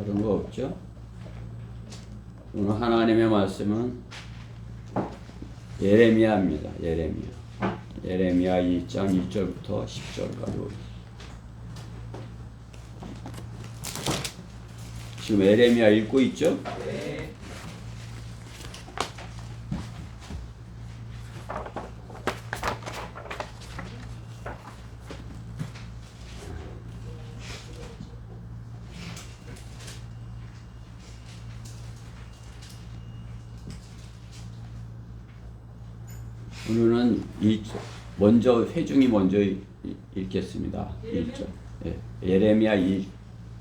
다른 거 없죠? 오늘 하나님의 말씀은 예레미야입니다. 예레미야 2장 1절부터 10절까지. 지금 예레미야 읽고 있죠? 네. 오늘은 먼저 회중이 먼저 읽겠습니다. 1절. 예. 예레미야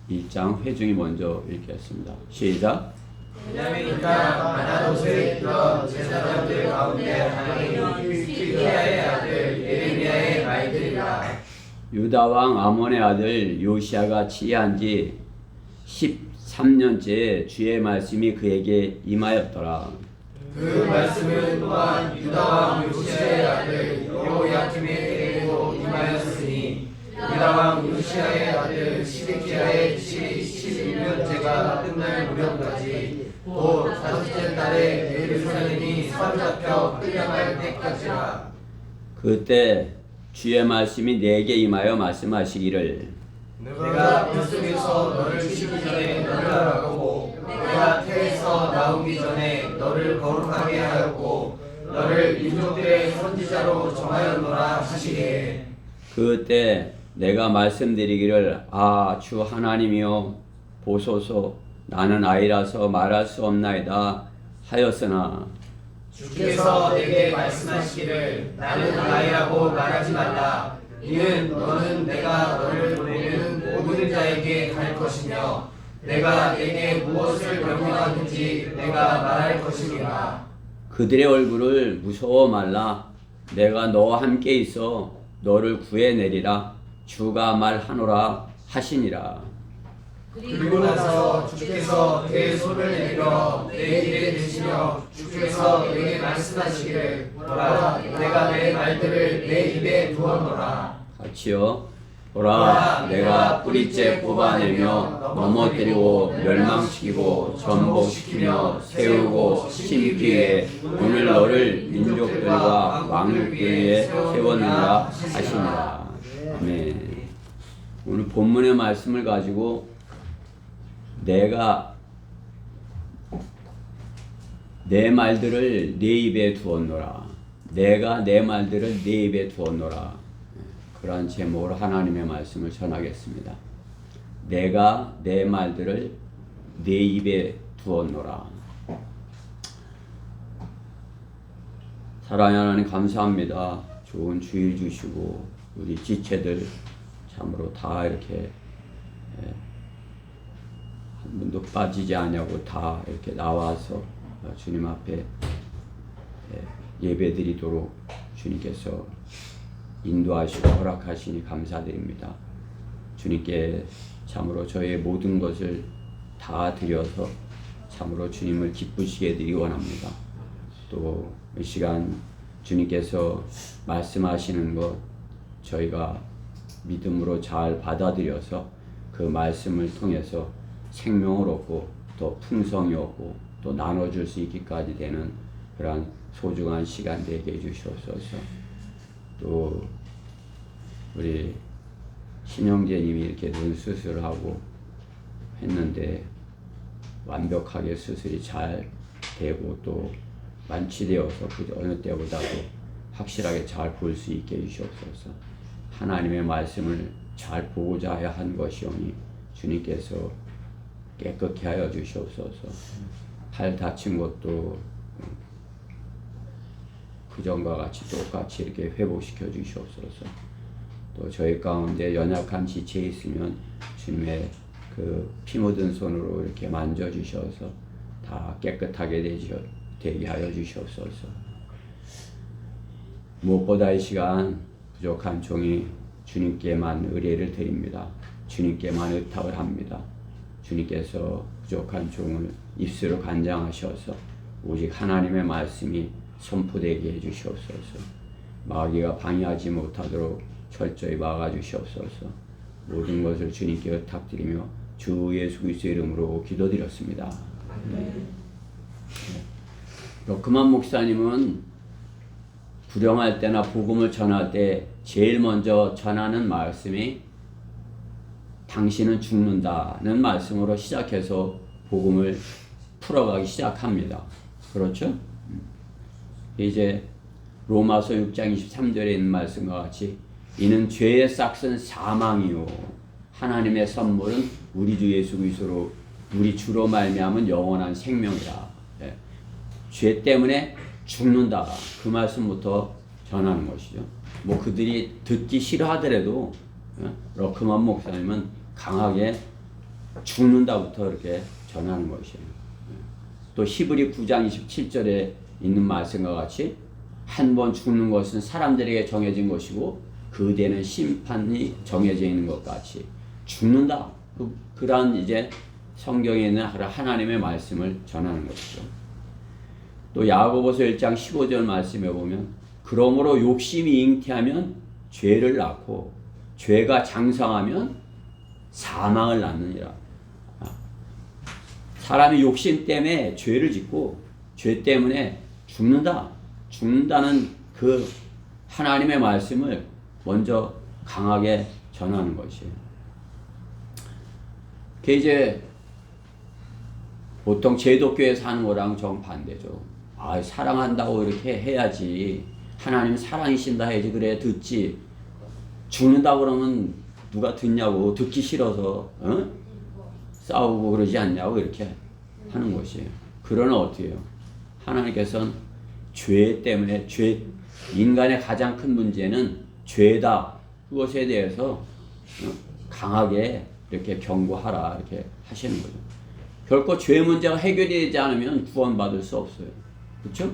2장 회중이 먼저 읽겠습니다. 시작. 베냐민과 아나돗에 있던 제사장들 가운데 하나님이 hilkiya의 아들 예레미야의 말들이라. 유다 왕 아몬의 아들 요시야가 치리한 지 13년째 주의 말씀이 그에게 임하였더라. 그 말씀은 또한 유다 왕 요시야의 아들 여호야김에게도 임하였으니 유다 왕 요시야의 아들 시드기야의 11년째가 끝날 무렵까지 곧 다섯째 달에 예루살렘이 사로잡혀 끌려갈 때까지라. 그때 주의 말씀이 내게 임하여 말씀하시기를 내가 뱃속에서 너를 치기 전에 너를 알았고 내가 태에서 나오기 전에 너를 거룩하게 하였고 너를 민족들의 선지자로 정하였노라 하시기에 그때 내가 말씀드리기를 주 하나님이여 보소서 나는 아이라서 말할 수 없나이다 하였으나 주께서 내게 말씀하시기를 나는 아이라고 말하지 말라. 이는 너는 내가 너를 보내는 모든 자에게 갈 것이며 내가 내게 무엇을 명령하든지 내가 말할 것이니라. 그들의 얼굴을 무서워 말라. 내가 너와 함께 있어 너를 구해내리라. 주가 말하노라 하시니라. 그리고 나서 주께서 내 손을 내밀어 내 입에 대시며 주께서 내게 말씀하시기를 보라 내가 내 말들을 내 입에 두었노라. 같이요. 보라 내가 뿌리째 뽑아내며 넘어뜨리고 멸망시키고 전복시키며 세우고 심기 위해 오늘 너를 민족들과 왕국 위에 세웠느라 하시니라. 아멘. 오늘 본문의 말씀을 가지고 내가 내 말들을 내 입에 두었노라. 내가 내 말들을 내 입에 두었노라. 그러한 제목으로 하나님의 말씀을 전하겠습니다. 내가 내 말들을 내 입에 두었노라. 사랑하는 하나님 감사합니다. 좋은 주일 주시고 우리 지체들 참으로 다 이렇게 한 분도 빠지지 않냐고 다 이렇게 나와서 주님 앞에 예배드리도록 주님께서 인도하시고 허락하시니 감사드립니다. 주님께 참으로 저의 모든 것을 다 드려서 참으로 주님을 기쁘시게 해드리기 원합니다. 또 이 시간 주님께서 말씀하시는 것 저희가 믿음으로 잘 받아들여서 그 말씀을 통해서 생명을 얻고 또 풍성이 얻고 또 나눠줄 수 있기까지 되는 그러한 소중한 시간 되게 해주시옵소서. 또 우리 신영재님이 이렇게 눈 수술을 하고 했는데 완벽하게 수술이 잘 되고 또 완치되어서 그 어느 때보다도 확실하게 잘 볼 수 있게 해주시옵소서. 하나님의 말씀을 잘 보고자 하여 한 것이오니 주님께서 깨끗게 하여 주시옵소서. 팔 다친 것도 그전과 같이 똑같이 이렇게 회복시켜 주시옵소서. 또 저희 가운데 연약한 지체에 있으면 주님의 그 피 묻은 손으로 이렇게 만져 주셔서 다 깨끗하게 되게 하여 주시옵소서. 무엇보다 이 시간 부족한 종이 주님께만 의뢰를 드립니다. 주님께만 의탁을 합니다. 주님께서 부족한 종을 입술을 간장하셔서 오직 하나님의 말씀이 선포되게 해주시옵소서. 마귀가 방해하지 못하도록 철저히 막아주시옵소서. 모든 것을 주님께 의탁드리며 주 예수 그리스도의 이름으로 기도드렸습니다. 러크만 목사님은 불영할 때나 복음을 전할 때 제일 먼저 전하는 말씀이 당신은 죽는다는 말씀으로 시작해서 복음을 풀어가기 시작합니다. 그렇죠? 이제 로마서 6장 23절에 있는 말씀과 같이 이는 죄의 싹은 사망이요 하나님의 선물은 우리 주 예수 그리스도로 우리 주로 말미암은 영원한 생명이라. 예. 죄 때문에 죽는다. 그 말씀부터 전하는 것이죠. 뭐 그들이 듣기 싫어하더라도 러크만 목사님은 강하게 죽는다부터 이렇게 전하는 것이에요. 또 히브리 9장 27절에 있는 말씀과 같이 한 번 죽는 것은 사람들에게 정해진 것이고 그 뒤에는 심판이 정해져 있는 것 같이 죽는다. 그러한 이제 성경에 있는 하나님의 말씀을 전하는 것이죠. 또 야고보서 1장 15절 말씀에 보면 그러므로 욕심이 잉태하면 죄를 낳고 죄가 장성하면 사망을 낳느니라. 사람이 욕심 때문에 죄를 짓고 죄 때문에 죽는다는 그 하나님의 말씀을 먼저 강하게 전하는 것이에요. 그게 이제 보통 제독교에서 하는 거랑 정반대죠. 사랑한다고 이렇게 해야지. 하나님 사랑이신다 해야지. 그래 듣지. 죽는다 그러면 누가 듣냐고. 듣기 싫어서 싸우고 그러지 않냐고 이렇게 하는 것이에요. 그러나 어떻게 해요? 하나님께서는 죄 때문에 인간의 가장 큰 문제는 죄다. 그것에 대해서 강하게 이렇게 경고하라 이렇게 하시는 거죠. 결코 죄 문제가 해결이 되지 않으면 구원받을 수 없어요. 그렇죠?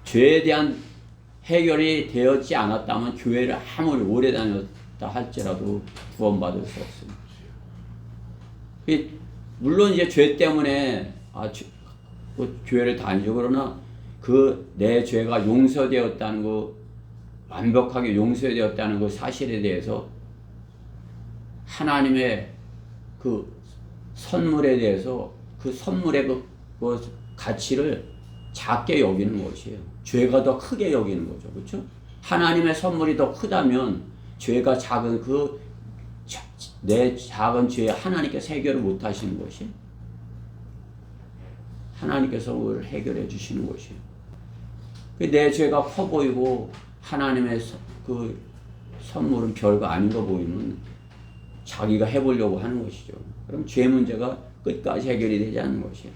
죄에 대한 해결이 되었지 않았다면 교회를 아무리 오래 다녔다 할지라도 구원받을 수 없습니다. 물론 이제 죄 때문에 교회를 다니죠. 그러나 그 내 죄가 용서되었다는 거, 완벽하게 용서되었다는 그 사실에 대해서 하나님의 그 선물에 대해서 그 선물의 그 가치를 작게 여기는 것이에요. 죄가 더 크게 여기는 거죠. 그렇죠? 하나님의 선물이 더 크다면 죄가 작은 내 작은 죄에 하나님께서 해결을 못 하시는 것이 하나님께서 그걸 해결해 주시는 것이에요. 내 죄가 커 보이고 하나님의 그 선물은 별거 아닌 거 보이면 자기가 해보려고 하는 것이죠. 그럼 죄 문제가 끝까지 해결이 되지 않는 것이에요.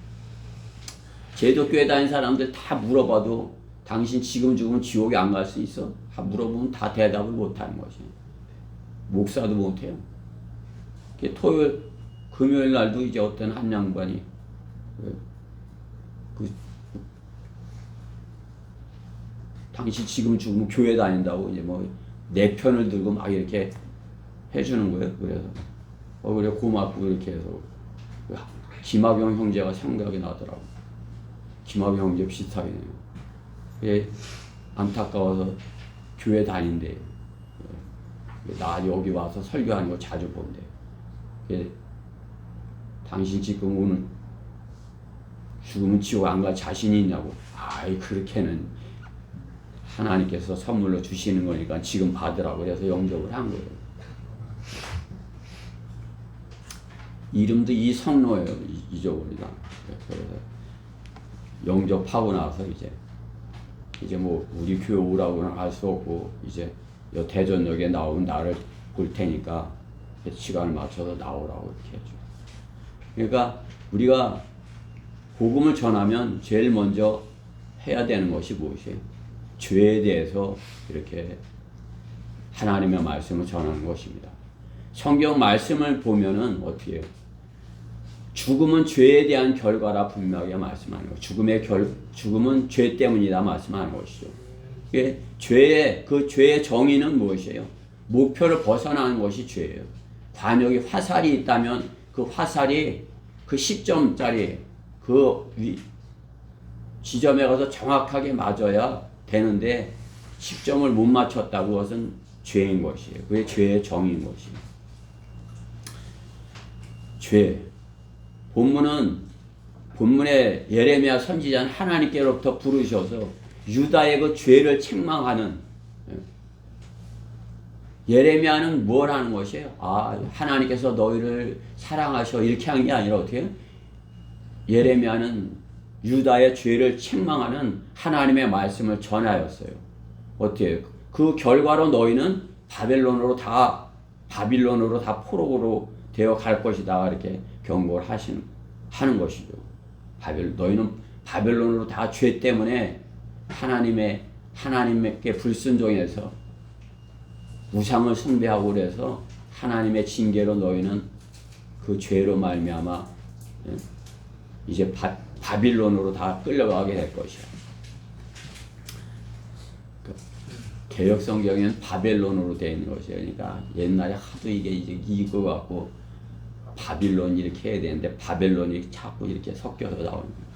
제독교회 다니는 사람들 다 물어봐도 당신 지금 죽으면 지옥에 안 갈 수 있어? 다 물어보면 다 대답을 못하는 것이에요. 목사도 못해요. 금요일 날도 이제 어떤 한 양반이 당신 지금 죽으면 교회 다닌다고 이제 뭐 내 편을 들고 막 이렇게 해주는 거예요. 그래서 그래 고맙고 이렇게 해서 김학영 형제가 생각이 나더라고. 김학영 형제 비슷하게 해요. 안타까워서 교회 다닌대. 나 여기 와서 설교하는 거 자주 본대. 당신 지금 오늘 죽으면 지옥 안 갈 자신이 있냐고. 그렇게는 하나님께서 선물로 주시는 거니까 지금 받으라고 그래서 영접을 한 거예요. 이름도 이성로예요. 잊어버리다. 그래서 영접하고 나서 이제 뭐 우리 교회 오라고는 할 수 없고 이제 대전역에 나오면 나를 볼 테니까 시간을 맞춰서 나오라고 이렇게 해줘. 그러니까 우리가 복음을 전하면 제일 먼저 해야 되는 것이 무엇이에요? 죄에 대해서 이렇게 하나님의 말씀을 전하는 것입니다. 성경 말씀을 보면은 어떻게 해요? 죽음은 죄에 대한 결과라 분명하게 말씀하는 거예요. 죽음은 죄 때문이다 말씀하는 것이죠. 죄의 정의는 무엇이에요? 목표를 벗어나는 것이 죄예요. 관역이 화살이 있다면 그 화살이 그 10점짜리 그 지점에 가서 정확하게 맞아야 되는데 10점을 못 맞췄다고 그것은 죄인 것이에요. 그게 죄의 정의인 것이에요. 죄. 본문에 예레미야 선지자는 하나님께로부터 부르셔서 유다의 그 죄를 책망하는, 예레미야는 뭘 하는 것이에요? 하나님께서 너희를 사랑하셔 이렇게 한 게 아니라 어떻게? 예레미야는 유다의 죄를 책망하는 하나님의 말씀을 전하였어요. 어떻게? 그 결과로 너희는 바빌론으로 다 포로로 되어 갈 것이다 이렇게 경고를 하는 것이죠. 너희는 바벨론으로 다 죄 때문에 하나님께 불순종해서 우상을 숭배하고 그래서 하나님의 징계로 너희는 그 죄로 말미암아 이제 바빌론으로 다 끌려가게 될 것이야. 개역 성경에는 바벨론으로 되어 있는 것이에요. 그러니까 옛날에 하도 이게 이제 이거 갖고 바빌론 이렇게 해야 되는데 바벨론이 자꾸 이렇게 섞여서 나오는 거예요.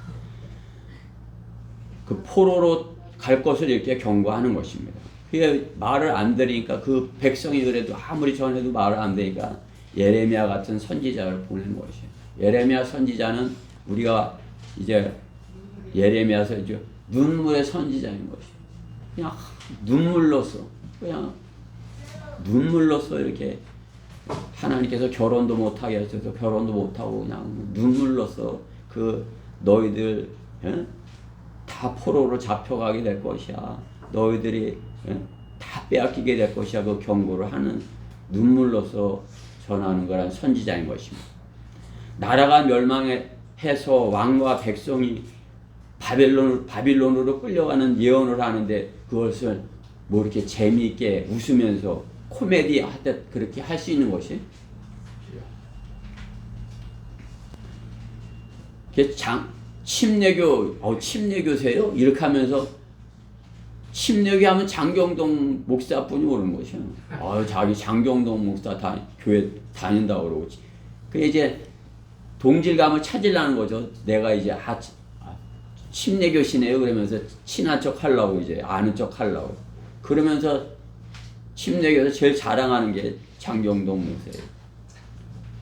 그 포로로 갈 것을 이렇게 경고하는 것입니다. 그게 말을 안 들으니까 그 백성이 그래도 아무리 전해도 말을 안 되니까 예레미야 같은 선지자를 보내는 것이에요. 예레미야 선지자는 우리가 이제 예레미야서 이제 눈물의 선지자인 것이에요. 그냥 눈물로서 이렇게 하나님께서 결혼도 못하게 하셔서 결혼도 못하고 그냥 눈물로서 그 너희들 다 포로로 잡혀가게 될 것이야. 너희들이 다 빼앗기게 될 것이야. 그 경고를 하는 눈물로서 전하는 거란 선지자인 것입니다. 나라가 멸망해서 왕과 백성이 바빌론으로 끌려가는 예언을 하는데 그것을 뭐 이렇게 재미있게 웃으면서 코미디 하듯 그렇게 할 수 있는 것이 침례교세요? 이렇게 하면서 침례교 하면 장경동 목사뿐이 오는 것이요. 자기 장경동 목사 교회 다닌다고 그러고. 그 이제 동질감을 찾으려는 거죠. 내가 이제 침례교시네요. 그러면서 친한 척 하려고 이제 아는 척 하려고. 그러면서 침례교에서 제일 자랑하는 게 장경동 목사예요.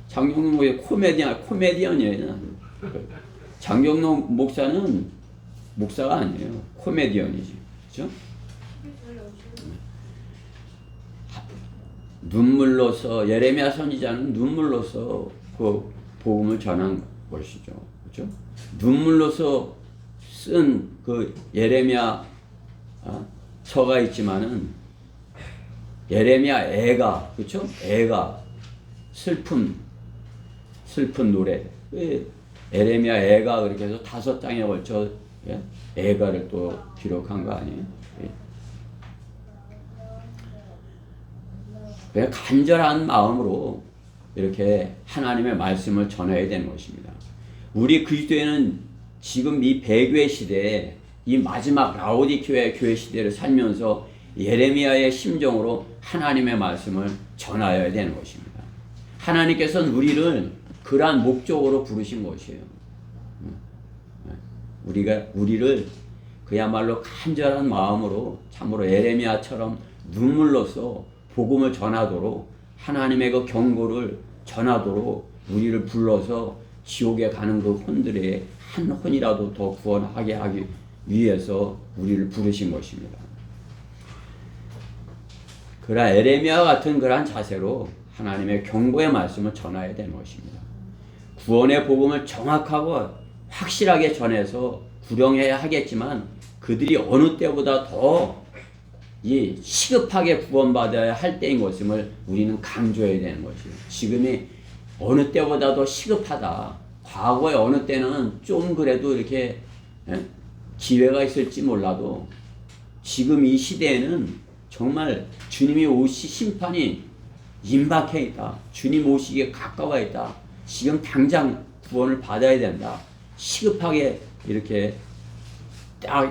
장경동 목사 코미디언이에요. 장경동 목사는 목사가 아니에요. 코미디언이지. 그렇죠? 눈물로서 예레미야 선지자는 눈물로서 그 복음을 전한 것이죠. 그렇죠? 눈물로서 쓴 그 예레미야 서가 있지만은 예레미야 애가 그렇죠? 애가 슬픈 노래. 예레미야 애가 그렇게 해서 5장에 걸쳐 애가를 또 기록한 거 아니에요? 간절한 마음으로 이렇게 하나님의 말씀을 전해야 되는 것입니다. 우리 그리스도인은 지금 이 배교의 시대에 이 마지막 라오디게아 교회 시대를 살면서 예레미야의 심정으로 하나님의 말씀을 전하여야 되는 것입니다. 하나님께서는 우리를 그러한 목적으로 부르신 것이에요. 우리를 그야말로 간절한 마음으로 참으로 예레미야처럼 눈물로써 복음을 전하도록 하나님의 그 경고를 전하도록 우리를 불러서 지옥에 가는 그 혼들의 한 혼이라도 더 구원하게 하기 위해서 우리를 부르신 것입니다. 그러나 예레미야 같은 그러한 자세로 하나님의 경고의 말씀을 전해야 되는 것입니다. 구원의 복음을 정확하고 확실하게 전해서 구령해야 하겠지만 그들이 어느 때보다 더 시급하게 구원받아야 할 때인 것임을 우리는 강조해야 되는 것이에요. 지금이 어느 때보다 더 시급하다. 과거에 어느 때는 좀 그래도 이렇게 기회가 있을지 몰라도 지금 이 시대에는 정말 주님이 심판이 임박해 있다. 주님 오시기에 가까워 있다. 지금 당장 구원을 받아야 된다. 시급하게 이렇게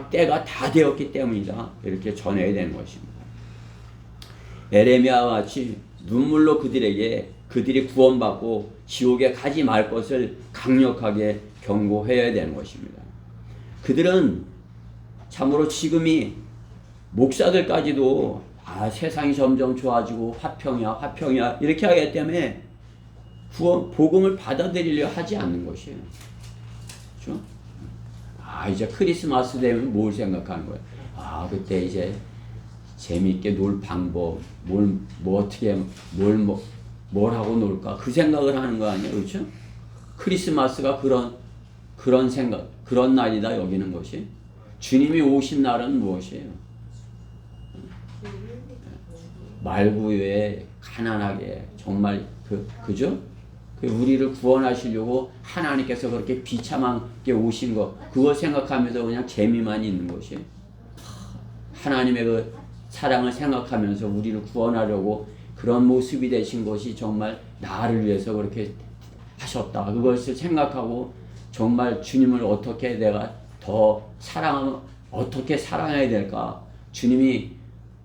때가 다 되었기 때문이다. 이렇게 전해야 되는 것입니다. 예레미야와 같이 눈물로 그들이 구원받고 지옥에 가지 말 것을 강력하게 경고해야 되는 것입니다. 그들은 참으로 지금이 목사들까지도 세상이 점점 좋아지고 화평이야 이렇게 하기 때문에 복음을 받아들이려 하지 않는 것이에요. 그렇죠? 이제 크리스마스 되면 뭘 생각하는 거예요? 그때 이제 재밌게 놀 방법, 뭘 하고 놀까? 그 생각을 하는 거 아니에요? 그렇죠? 크리스마스가 그런 생각, 그런 날이다 여기는 것이. 주님이 오신 날은 무엇이에요? 말구유에 가난하게 정말 그죠? 우리를 구원하시려고 하나님께서 그렇게 비참하게 오신 거, 그거 생각하면서 그냥 재미만 있는 것이에요. 하나님의 그 사랑을 생각하면서 우리를 구원하려고 그런 모습이 되신 것이 정말 나를 위해서 그렇게 하셨다. 그것을 생각하고 정말 주님을 어떻게 내가 더 어떻게 사랑해야 될까? 주님이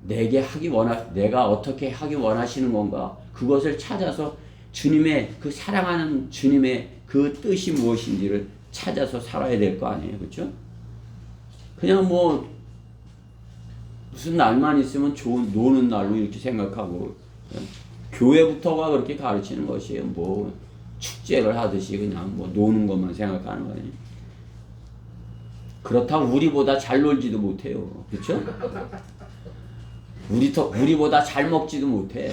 내가 어떻게 하기 원하시는 건가? 그것을 찾아서 주님의 그 사랑하는 주님의 그 뜻이 무엇인지를 찾아서 살아야 될 거 아니에요. 그렇죠? 그냥 무슨 날만 있으면 노는 날로 이렇게 생각하고 교회부터가 그렇게 가르치는 것이에요. 축제를 하듯이 그냥 노는 것만 생각하는 거예요. 그렇다고 우리보다 잘 놀지도 못해요. 그렇죠? 우리보다 잘 먹지도 못해.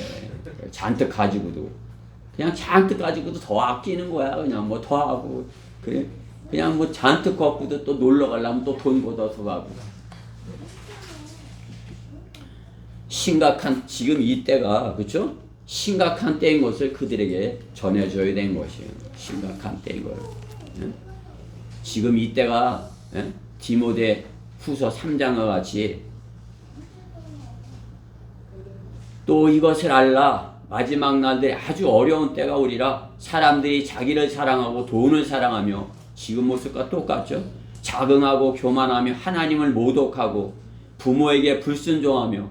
잔뜩 가지고도. 그냥 잔뜩 가지고도 더 아끼는 거야. 그냥 더 하고. 그래. 그냥 잔뜩 갖고도 또 놀러 가려면 또 돈 걷어서 가고. 지금 이때가, 그쵸? 심각한 때인 것을 그들에게 전해줘야 된 것이에요. 심각한 때인 걸. 지금 이때가, 디모데 후서 3장과 같이 또 이것을 알라. 마지막 날들이 아주 어려운 때가 오리라. 사람들이 자기를 사랑하고 돈을 사랑하며 지금 모습과 똑같죠. 자긍하고 교만하며 하나님을 모독하고 부모에게 불순종하며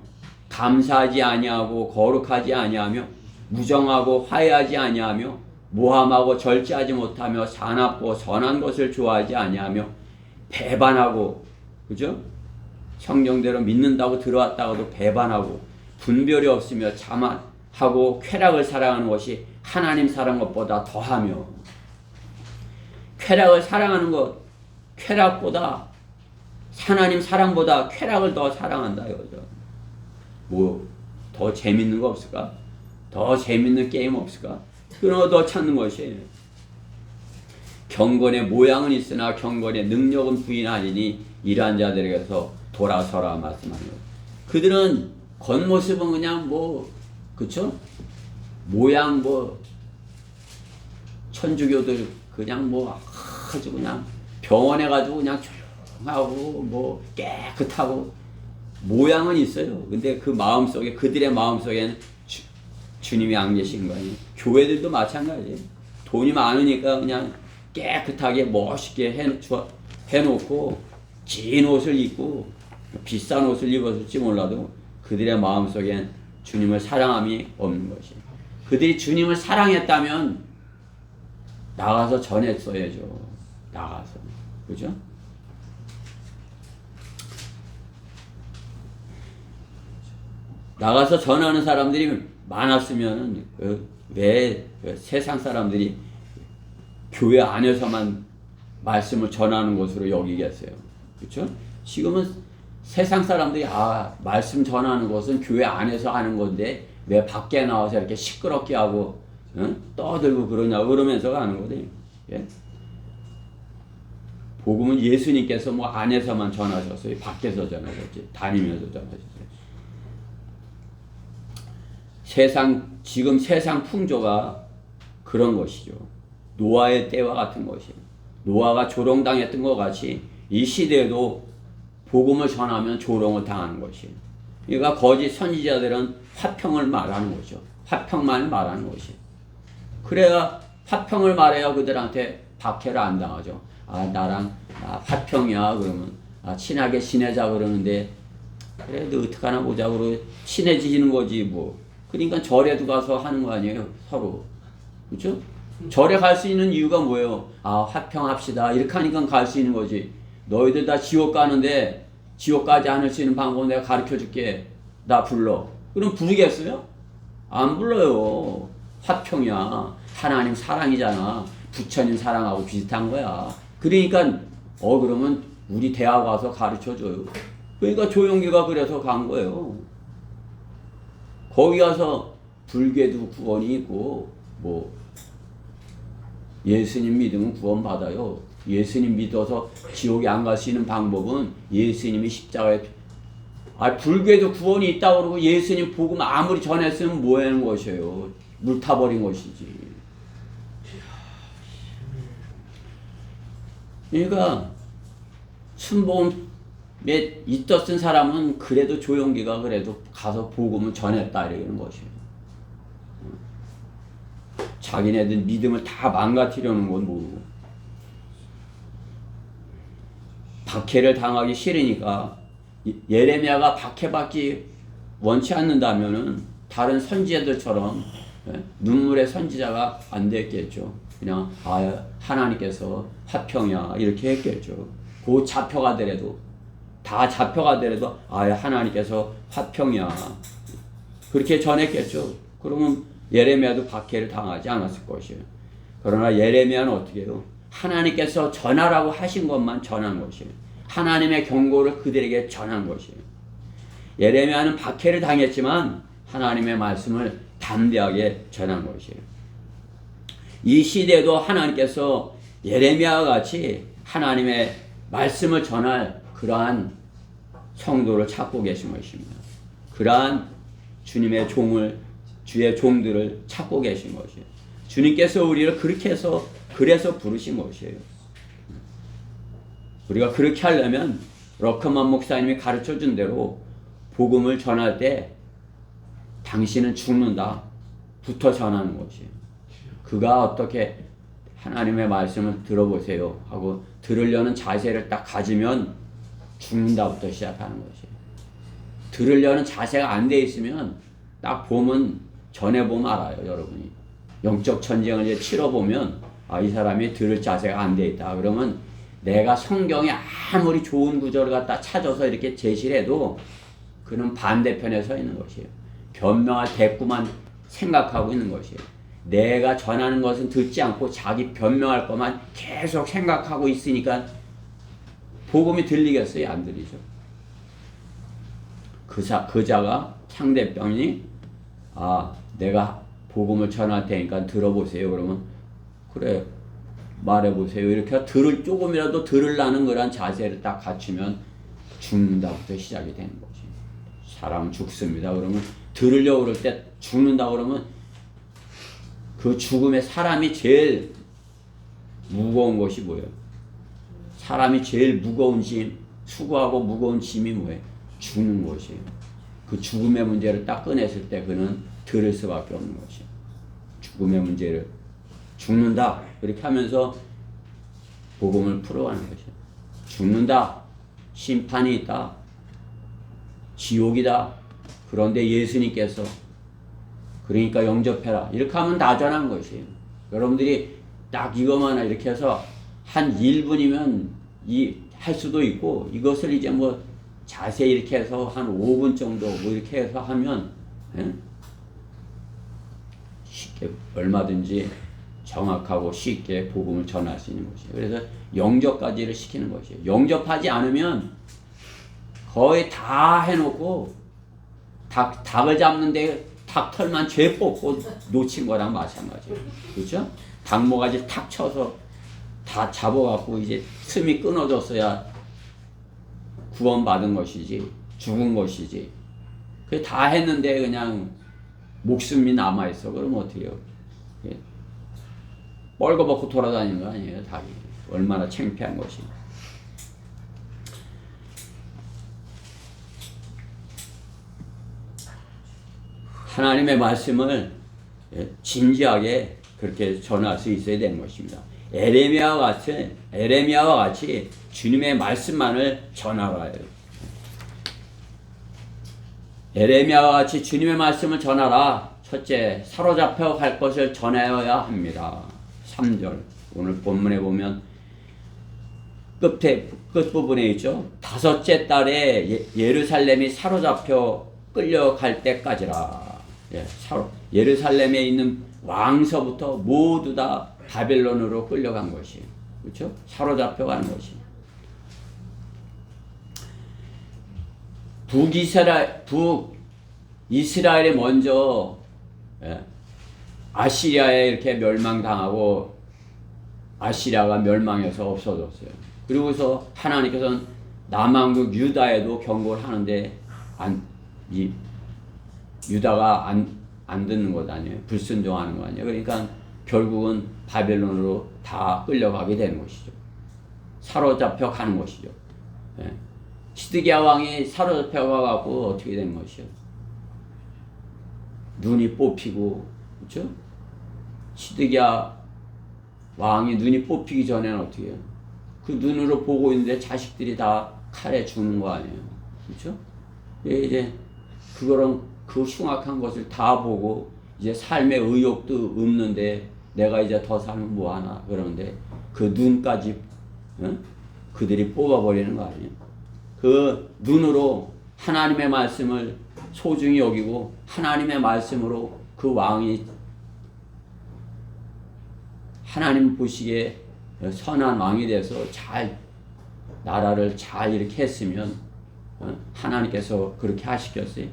감사하지 아니하고 거룩하지 아니하며 무정하고 화해하지 아니하며 모함하고 절제하지 못하며 사납고 선한 것을 좋아하지 아니하며 배반하고, 그죠? 성경대로 믿는다고 들어왔다고도 배반하고 분별이 없으며 자만하고 쾌락을 사랑하는 것이 하나님 사랑하는 것보다 더하며. 쾌락을 사랑하는 것, 쾌락보다 하나님 사랑보다 쾌락을 더 사랑한다 이거죠. 더 재밌는 거 없을까? 더 재밌는 게임 없을까? 그런 거 더 찾는 것이에요. 경건의 모양은 있으나 경건의 능력은 부인하리니 이러한 자들에게서 돌아서라 말씀하는 거예요. 그들은 겉모습은 그냥 그쵸? 모양 천주교들 그냥 아주 그냥 병원에 가지고 그냥 조용하고 깨끗하고 모양은 있어요. 근데 그 마음속에, 그들의 마음속에는 주님이 안 계신 거 아니에요. 교회들도 마찬가지예요. 돈이 많으니까 그냥 깨끗하게 멋있게 해놓고 긴 옷을 입고 비싼 옷을 입었을지 몰라도 그들의 마음속엔 주님을 사랑함이 없는 것이에요. 그들이 주님을 사랑했다면 나가서 전했어야죠. 나가서. 그죠? 나가서 전하는 사람들이 많았으면 왜 세상 사람들이 교회 안에서만 말씀을 전하는 것으로 여기겠어요. 그렇죠? 지금은 세상 사람들이 말씀 전하는 것은 교회 안에서 하는 건데 왜 밖에 나와서 이렇게 시끄럽게 하고 떠들고 그러면서 하는 거예요. 예? 복음은 예수님께서 안에서만 전하셨어요. 밖에서 전하셨지. 다니면서 전하셨어요. 지금 세상 풍조가 그런 것이죠. 노아의 때와 같은 것이에요. 노아가 조롱당했던 것 같이 이 시대에도 복음을 전하면 조롱을 당하는 것이에요. 그러니까 거짓 선지자들은 화평을 말하는 거죠. 화평만을 말하는 것이에요. 그래야 화평을 말해야 그들한테 박해를 안 당하죠. 나랑 화평이야 그러면 친하게 지내자 그러는데 그래 너 어떡하나 보자 그러고 친해지는 거지 그러니까 절에도 가서 하는 거 아니에요 서로. 그렇죠? 절에 갈 수 있는 이유가 뭐예요? 화평합시다 이렇게 하니까 갈 수 있는 거지. 너희들 다 지옥 가는데 지옥 가지 않을 수 있는 방법 내가 가르쳐 줄게. 나 불러. 그럼 부르겠어요? 안 불러요. 화평이야. 하나님 사랑이잖아. 부처님 사랑하고 비슷한 거야. 그러니까 그러면 우리 대학 와서 가르쳐줘요. 그러니까 조용기가 그래서 간 거예요. 거기 가서 불교도 구원이 있고 뭐 예수님 믿으면 구원 받아요. 예수님 믿어서 지옥에 안 갈 수 있는 방법은 예수님이 십자가에 불교에도 구원이 있다고 그러고 예수님 복음 아무리 전했으면 뭐 하는 것이에요. 물 타버린 것이지. 그러니까 순복음에 있었던 사람은 그래도 조용기가 그래도 가서 복음을 전했다 이러는 것이에요. 자기네들 믿음을 다 망가뜨리려는 건 모르고 박해를 당하기 싫으니까 예레미야가 박해받기 원치 않는다면은 다른 선지자들처럼 눈물의 선지자가 안 됐겠죠. 그냥 하나님께서 화평이야 이렇게 했겠죠. 그 잡혀가더라도 다 잡혀가더라도 하나님께서 화평이야 그렇게 전했겠죠. 그러면 예레미야도 박해를 당하지 않았을 것이에요. 그러나 예레미야는 어떻게 해요? 하나님께서 전하라고 하신 것만 전한 것이에요. 하나님의 경고를 그들에게 전한 것이에요. 예레미야는 박해를 당했지만 하나님의 말씀을 담대하게 전한 것이에요. 이 시대에도 하나님께서 예레미야와 같이 하나님의 말씀을 전할 그러한 성도를 찾고 계신 것입니다. 그러한 주님의 주의 종들을 찾고 계신 것이에요. 주님께서 우리를 그렇게 해서 그래서 부르신 것이에요. 우리가 그렇게 하려면 러커만 목사님이 가르쳐준 대로 복음을 전할 때 당신은 죽는다 부터 전하는 것이에요. 그가 어떻게 하나님의 말씀을 들어보세요 하고 들으려는 자세를 딱 가지면 죽는다부터 시작하는 것이에요. 들으려는 자세가 안 돼 있으면 딱 보면 전해보면 알아요. 여러분이 영적 전쟁을 이제 치러보면 이 사람이 들을 자세가 안 돼 있다 그러면 내가 성경에 아무리 좋은 구절을 갖다 찾아서 이렇게 제시를 해도 그는 반대편에 서 있는 것이에요. 변명할 대꾸만 생각하고 있는 것이에요. 내가 전하는 것은 듣지 않고 자기 변명할 것만 계속 생각하고 있으니까 복음이 들리겠어요? 안 들리죠? 그 자가 상대편이 내가 복음을 전할 테니까 들어보세요. 그러면 그래 말해보세요. 이렇게 조금이라도 들으려는 그런 자세를 딱 갖추면 죽는다부터 시작이 되는 거지. 사람은 죽습니다. 그러면 들으려고 그럴 때 죽는다 그러면 그 죽음에 사람이 제일 무거운 것이 뭐예요? 사람이 제일 무거운 짐, 수고하고 무거운 짐이 뭐예요? 죽는 것이에요. 그 죽음의 문제를 딱 꺼냈을 때 그는 들을 수밖에 없는 것이에요. 죽음의 문제를 죽는다 이렇게 하면서 복음을 풀어가는 것이에요. 죽는다, 심판이 있다, 지옥이다. 그런데 예수님께서 그러니까 영접해라 이렇게 하면 다 전한 것이에요. 여러분들이 딱 이것만 이렇게 해서 한 1분이면 할 수도 있고 이것을 이제 뭐 자세히 이렇게 해서 한 5분 정도 뭐 이렇게 해서 하면 쉽게 얼마든지 정확하고 쉽게 복음을 전할 수 있는 것이에요. 그래서 영접까지를 시키는 것이에요. 영접하지 않으면 거의 다 해놓고 닭을 잡는데 닭털만 죄 뽑고 놓친 거랑 마찬가지예요. 그렇죠? 닭모가지 탁 쳐서 다 잡아갖고 이제 틈이 끊어졌어야 구원받은 것이지 죽은 것이지. 그게 다 했는데 그냥 목숨이 남아있어. 그럼 어떻게 해요? 뻘거벗고 돌아다니는 거 아니에요? 닭이. 얼마나 창피한 것이. 하나님의 말씀을 진지하게 그렇게 전할 수 있어야 되는 것입니다. 에레미야와 같이 주님의 말씀만을 전하라 해요. 에레미야와 같이 주님의 말씀을 전하라. 첫째, 사로잡혀 갈 것을 전하여야 합니다. 3절 오늘 본문에 보면 끝부분에 있죠. 다섯째 달에 예루살렘이 사로잡혀 끌려갈 때까지라. 예루살렘에 있는 왕서부터 모두 다 바벨론으로 끌려간 것이에요. 그렇죠? 사로잡혀가는 것이. 북이스라엘이 먼저 아시리아에 이렇게 멸망당하고 아시리아가 멸망해서 없어졌어요. 그리고서 하나님께서는 남왕국 유다에도 경고를 하는데 유다가 안 듣는 것 아니에요. 불순종하는 거 아니에요. 그러니까 결국은 바벨론으로 다 끌려가게 되는 것이죠. 사로잡혀 가는 것이죠. 예. 시드기야 왕이 사로잡혀 가고 어떻게 된 것이요? 눈이 뽑히고, 그렇죠? 시드기야 왕이 눈이 뽑히기 전에는 어떻게 해요? 그 눈으로 보고 있는데 자식들이 다 칼에 죽는 거 아니에요. 그렇죠? 이제 그거랑 그 흉악한 것을 다 보고 이제 삶의 의욕도 없는데 내가 이제 더 살면 뭐하나 그러는데 그 눈까지 그들이 뽑아버리는 거 아니에요. 그 눈으로 하나님의 말씀을 소중히 여기고 하나님의 말씀으로 그 왕이 하나님 보시기에 선한 왕이 돼서 잘 나라를 잘 이렇게 했으면 하나님께서 그렇게 하시겠어요?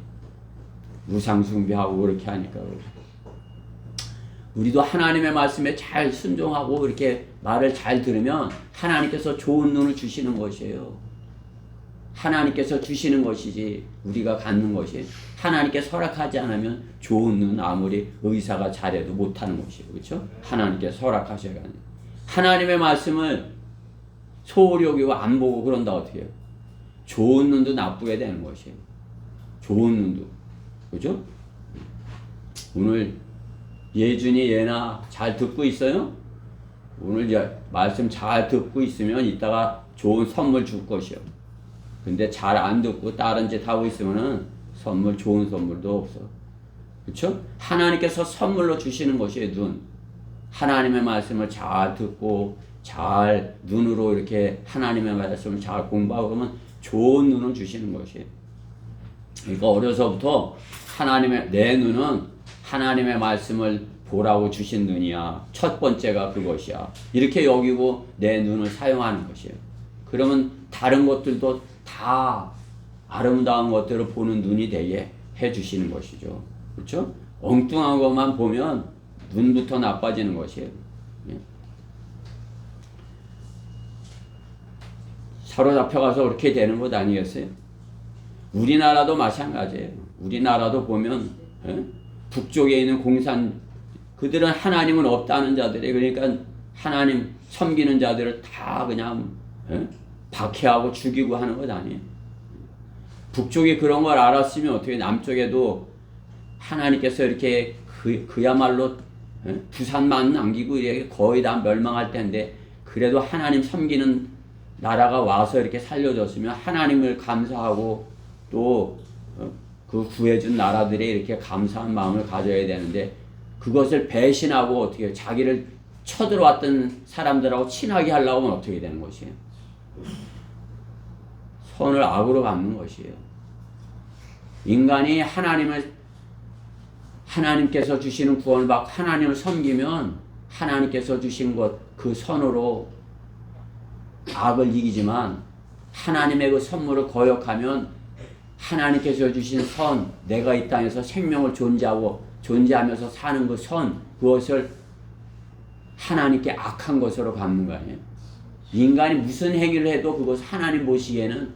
우상 숭배하고 그렇게 하니까. 우리도 하나님의 말씀에 잘 순종하고 이렇게 말을 잘 들으면 하나님께서 좋은 눈을 주시는 것이에요. 하나님께서 주시는 것이지 우리가 갖는 것이. 하나님께 허락하지 않으면 좋은 눈 아무리 의사가 잘해도 못하는 것이에요. 그렇죠? 하나님께 허락하셔야 하는. 하나님의 말씀을 소홀히 여기고 안 보고 그런다 어떻게 해요? 좋은 눈도 나쁘게 되는 것이에요. 좋은 눈도. 그죠? 오늘 예준이 예나 잘 듣고 있어요? 오늘 말씀 잘 듣고 있으면 이따가 좋은 선물 줄 것이요. 근데 잘 안 듣고 다른 짓 하고 있으면은 좋은 선물도 없어. 그쵸? 하나님께서 선물로 주시는 것이에요, 눈. 하나님의 말씀을 잘 듣고 잘 눈으로 이렇게 하나님의 말씀을 잘 공부하고 그러면 좋은 눈을 주시는 것이에요. 그러니까 어려서부터 내 눈은 하나님의 말씀을 보라고 주신 눈이야. 첫 번째가 그것이야. 이렇게 여기고 내 눈을 사용하는 것이에요. 그러면 다른 것들도 다 아름다운 것들을 보는 눈이 되게 해주시는 것이죠. 그렇죠? 엉뚱한 것만 보면 눈부터 나빠지는 것이에요. 사로잡혀가서 그렇게 되는 것 아니겠어요? 우리나라도 마찬가지예요. 우리나라도 보면 북쪽에 있는 공산 그들은 하나님은 없다는 자들이 그러니까 하나님 섬기는 자들을 다 그냥 박해하고 죽이고 하는 것 아니에요. 북쪽이 그런 걸 알았으면 어떻게 남쪽에도 하나님께서 이렇게 그야말로 부산만 남기고 이렇게 거의 다 멸망할 텐데 그래도 하나님 섬기는 나라가 와서 이렇게 살려줬으면 하나님을 감사하고 또 그 구해준 나라들이 이렇게 감사한 마음을 가져야 되는데 그것을 배신하고 어떻게 자기를 쳐들어왔던 사람들하고 친하게 하려고 하면 어떻게 되는 것이에요? 선을 악으로 갚는 것이에요. 인간이 하나님께서 주시는 구원을 받고 하나님을 섬기면 하나님께서 주신 것 그 선으로 악을 이기지만 하나님의 그 선물을 거역하면 하나님께서 주신 선, 내가 이 땅에서 생명을 존재하면서 사는 그 선, 그것을 하나님께 악한 것으로 갚는 거 아니에요? 인간이 무슨 행위를 해도 그것 하나님 보시기에는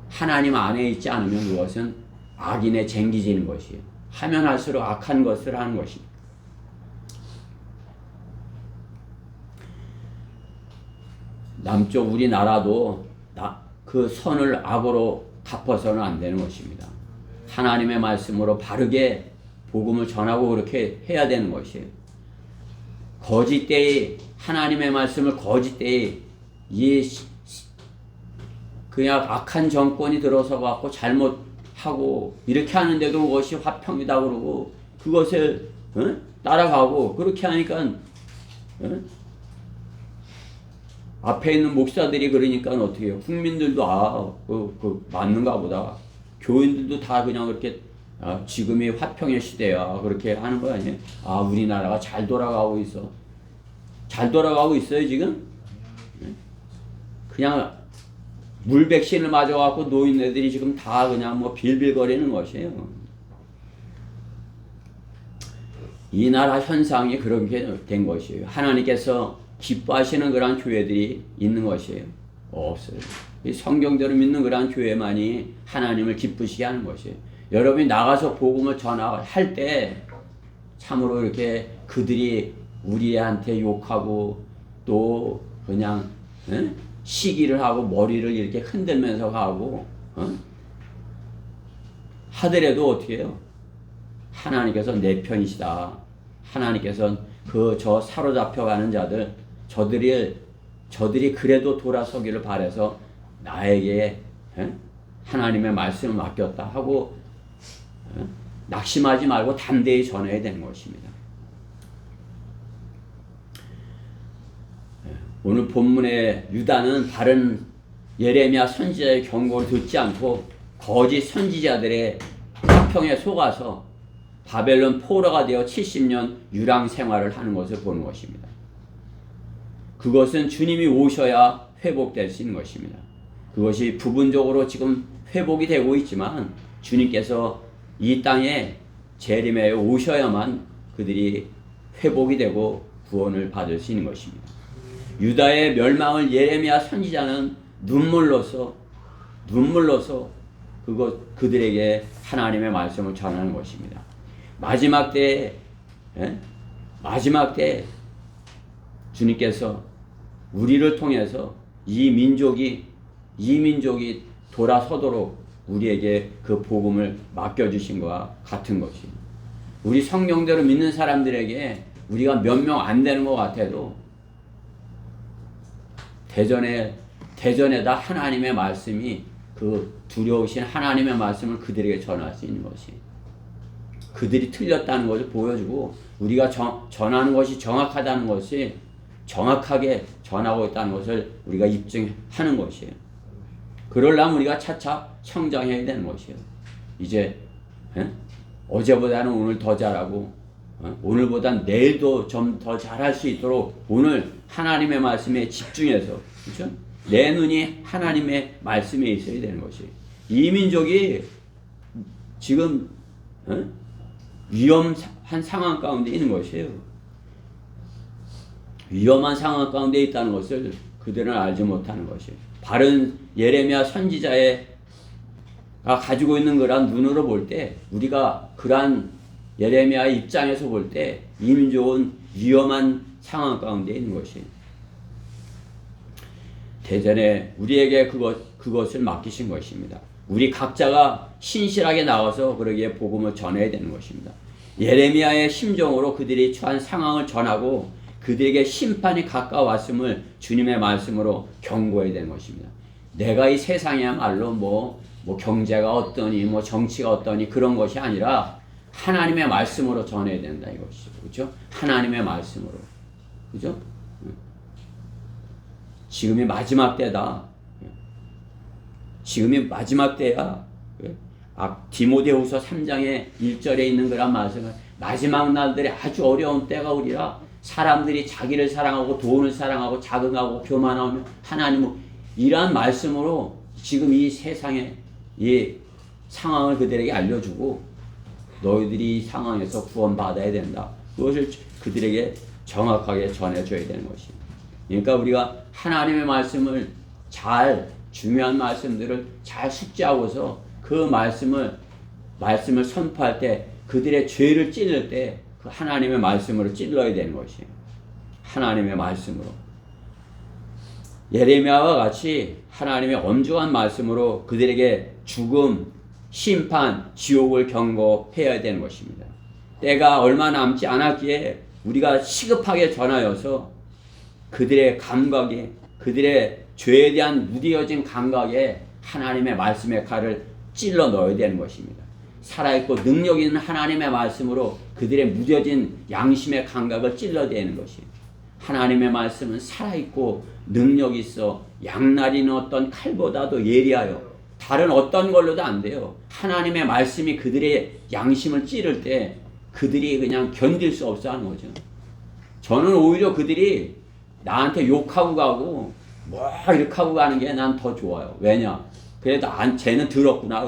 하나님 안에 있지 않으면 그것은 악인의 쟁기지는 것이에요. 하면 할수록 악한 것을 하는 것입니다. 남쪽 우리나라도 그 선을 악으로 갚아서는 안 되는 것입니다. 하나님의 말씀으로 바르게 복음을 전하고 그렇게 해야 되는 것이에요. 거짓되이 하나님의 말씀을 거짓되이 그냥 악한 정권이 들어서 갖고 잘못하고 이렇게 하는데도 그것이 화평이다 그러고 그것을 따라가고 그렇게 하니까 앞에 있는 목사들이 그러니까 어떻게 해요? 국민들도 맞는가 보다. 교인들도 다 그냥 그렇게 지금이 화평의 시대야. 그렇게 하는 거 아니에요? 우리나라가 잘 돌아가고 있어. 잘 돌아가고 있어요, 지금? 그냥 물 백신을 맞아갖고 노인네들이 지금 다 그냥 뭐 빌빌거리는 것이에요. 이 나라 현상이 그렇게 된 것이에요. 하나님께서 기뻐하시는 그러한 교회들이 있는 것이에요. 없어요. 이 성경대로 믿는 그러한 교회만이 하나님을 기쁘시게 하는 것이에요. 여러분이 나가서 복음을 전할 때 참으로 이렇게 그들이 우리한테 욕하고 또 그냥 시기를 하고 머리를 이렇게 흔들면서 가고 하더라도 어떻게 해요? 하나님께서 내 편이시다. 하나님께서 저 사로잡혀가는 자들 저들이 그래도 돌아서기를 바라서 나에게 하나님의 말씀을 맡겼다 하고 낙심하지 말고 담대히 전해야 되는 것입니다. 오늘 본문의 유다는 바른 예레미야 선지자의 경고를 듣지 않고 거짓 선지자들의 화평에 속아서 바벨론 포로가 되어 70년 유랑 생활을 하는 것을 보는 것입니다. 그것은 주님이 오셔야 회복될 수 있는 것입니다. 그것이 부분적으로 지금 회복이 되고 있지만 주님께서 이 땅에 재림에 오셔야만 그들이 회복이 되고 구원을 받을 수 있는 것입니다. 유다의 멸망을 예레미야 선지자는 눈물로서 그들에게 하나님의 말씀을 전하는 것입니다. 마지막 때에 주님께서 우리를 통해서 이 민족이 돌아서도록 우리에게 그 복음을 맡겨주신 것과 같은 것입니다. 우리 성경대로 믿는 사람들에게 우리가 몇 명 안 되는 것 같아도 대전에다 하나님의 말씀이 그 두려우신 하나님의 말씀을 그들에게 전할 수 있는 것이 그들이 틀렸다는 것을 보여주고 우리가 전하는 것이 정확하다는 것이 정확하게 전하고 있다는 것을 우리가 입증하는 것이에요. 그러려면 우리가 차차 성장해야 되는 것이에요. 이제 어제보다는 오늘 더 잘하고 오늘보다는 내일도 좀 더 잘할 수 있도록 오늘 하나님의 말씀에 집중해서 그렇죠? 내 눈이 하나님의 말씀에 있어야 되는 것이에요. 이 민족이 지금 위험한 상황 가운데 있는 것이에요. 위험한 상황 가운데 있다는 것을 그들은 알지 못하는 것이에요. 바른 예레미야 선지자가 가지고 있는 그런 눈으로 볼 때 우리가 그러한 예레미야의 입장에서 볼 때 이 민족은 위험한 상황 가운데 있는 것이에요. 대전에 우리에게 그것을 맡기신 것입니다. 우리 각자가 신실하게 나와서 그러기에 복음을 전해야 되는 것입니다. 예레미야의 심정으로 그들이 처한 상황을 전하고 그들에게 심판이 가까웠음을 주님의 말씀으로 경고해야 되는 것입니다. 내가 이 세상이야말로 뭐 경제가 어떠니 뭐 정치가 어떠니 그런 것이 아니라 하나님의 말씀으로 전해야 된다 이것이죠. 그렇죠? 하나님의 말씀으로. 그렇죠? 지금이 마지막 때다. 지금이 마지막 때야. 디모데후서 3장의 1절에 있는 그런 말씀은 마지막 날들이 아주 어려운 때가 오리라. 사람들이 자기를 사랑하고 돈을 사랑하고 자긍하고 교만하며 하나님을 이러한 말씀으로 지금 이 세상의 이 상황을 그들에게 알려주고 너희들이 이 상황에서 구원받아야 된다. 그것을 그들에게 정확하게 전해줘야 되는 것입니다. 그러니까 우리가 하나님의 말씀을 중요한 말씀들을 잘 숙지하고서 그 말씀을 선포할 때 그들의 죄를 찔릴 때 그 하나님의 말씀으로 찔러야 되는 것이에요. 하나님의 말씀으로. 예레미야와 같이 하나님의 엄중한 말씀으로 그들에게 죽음, 심판, 지옥을 경고해야 되는 것입니다. 때가 얼마 남지 않았기에 우리가 시급하게 전하여서 그들의 감각에, 그들의 죄에 대한 무뎌진 감각에 하나님의 말씀의 칼을 찔러 넣어야 되는 것입니다. 살아있고 능력 있는 하나님의 말씀으로 그들의 무뎌진 양심의 감각을 찔러대는 것이에요. 하나님의 말씀은 살아있고 능력 있어 양날이는 어떤 칼보다도 예리하여 다른 어떤 걸로도 안 돼요. 하나님의 말씀이 그들의 양심을 찌를 때 그들이 그냥 견딜 수 없어 하는 거죠. 저는 오히려 그들이 나한테 욕하고 가고 뭐 이렇게 하고 가는 게 난 더 좋아요. 왜냐? 그래도 쟤는 들었구나.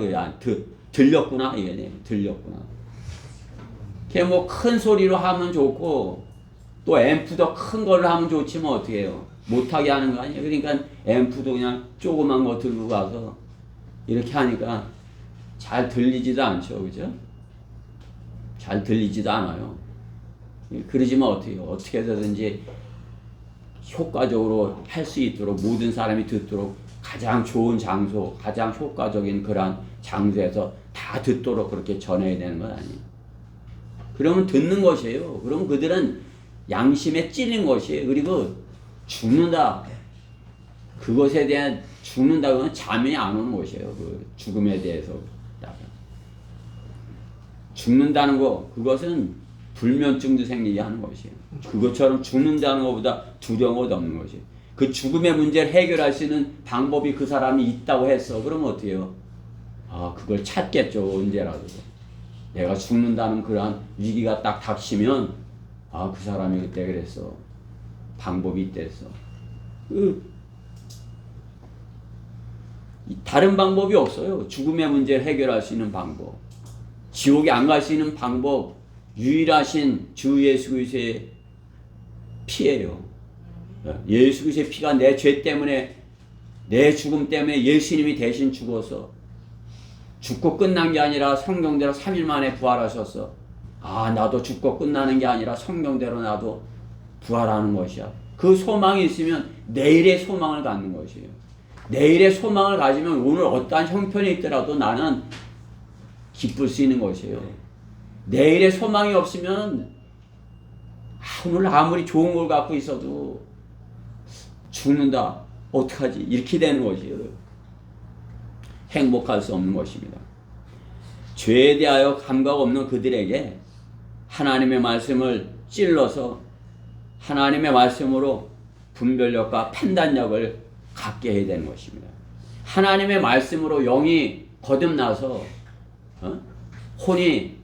들렸구나. 이게 들렸구나. 걔 뭐 큰 소리로 하면 좋고 또 앰프도 큰 걸로 하면 좋지만 어떻게 해요? 못하게 하는 거 아니에요. 그러니까 앰프도 그냥 조그만 거 들고 가서 이렇게 하니까 잘 들리지도 않죠. 그죠? 잘 들리지도 않아요. 그러지만 어떻게 해요? 어떻게 해서든지 효과적으로 할 수 있도록 모든 사람이 듣도록 가장 좋은 장소, 가장 효과적인 그런 장소에서 다 듣도록 그렇게 전해야 되는 건 아니에요. 그러면 듣는 것이에요. 그러면 그들은 양심에 찔린 것이에요. 그리고 죽는다. 그것에 대한 죽는다고는 잠이 안 오는 것이에요. 그 죽음에 대해서. 죽는다는 거, 그것은 불면증도 생기게 하는 것이에요. 그것처럼 죽는다는 것보다 두려운 것 없는 것이에요. 그 죽음의 문제를 해결할 수 있는 방법이 그 사람이 있다고 했어. 그러면 어떻게 해요? 그걸 찾겠죠. 언제라도. 내가 죽는다는 그러한 위기가 딱 닥치면 그 사람이 그때 그랬어. 방법이 있댔어. 다른 방법이 없어요. 죽음의 문제를 해결할 수 있는 방법. 지옥에 안 갈 수 있는 방법. 유일하신 주 예수 그리스도의 피예요. 예수 그리스도의 피가 내 죄 때문에 내 죽음 때문에 예수님이 대신 죽어서 죽고 끝난 게 아니라 성경대로 3일 만에 부활하셨어. 나도 죽고 끝나는 게 아니라 성경대로 나도 부활하는 것이야. 그 소망이 있으면 내일의 소망을 갖는 것이에요. 내일의 소망을 가지면 오늘 어떠한 형편이 있더라도 나는 기쁠 수 있는 것이에요. 내일의 소망이 없으면 오늘 아무리 좋은 걸 갖고 있어도 죽는다. 어떡하지? 이렇게 되는 것이에요. 행복할 수 없는 것입니다. 죄에 대하여 감각 없는 그들에게 하나님의 말씀을 찔러서 하나님의 말씀으로 분별력과 판단력을 갖게 해야 되는 것입니다. 하나님의 말씀으로 영이 거듭나서 혼이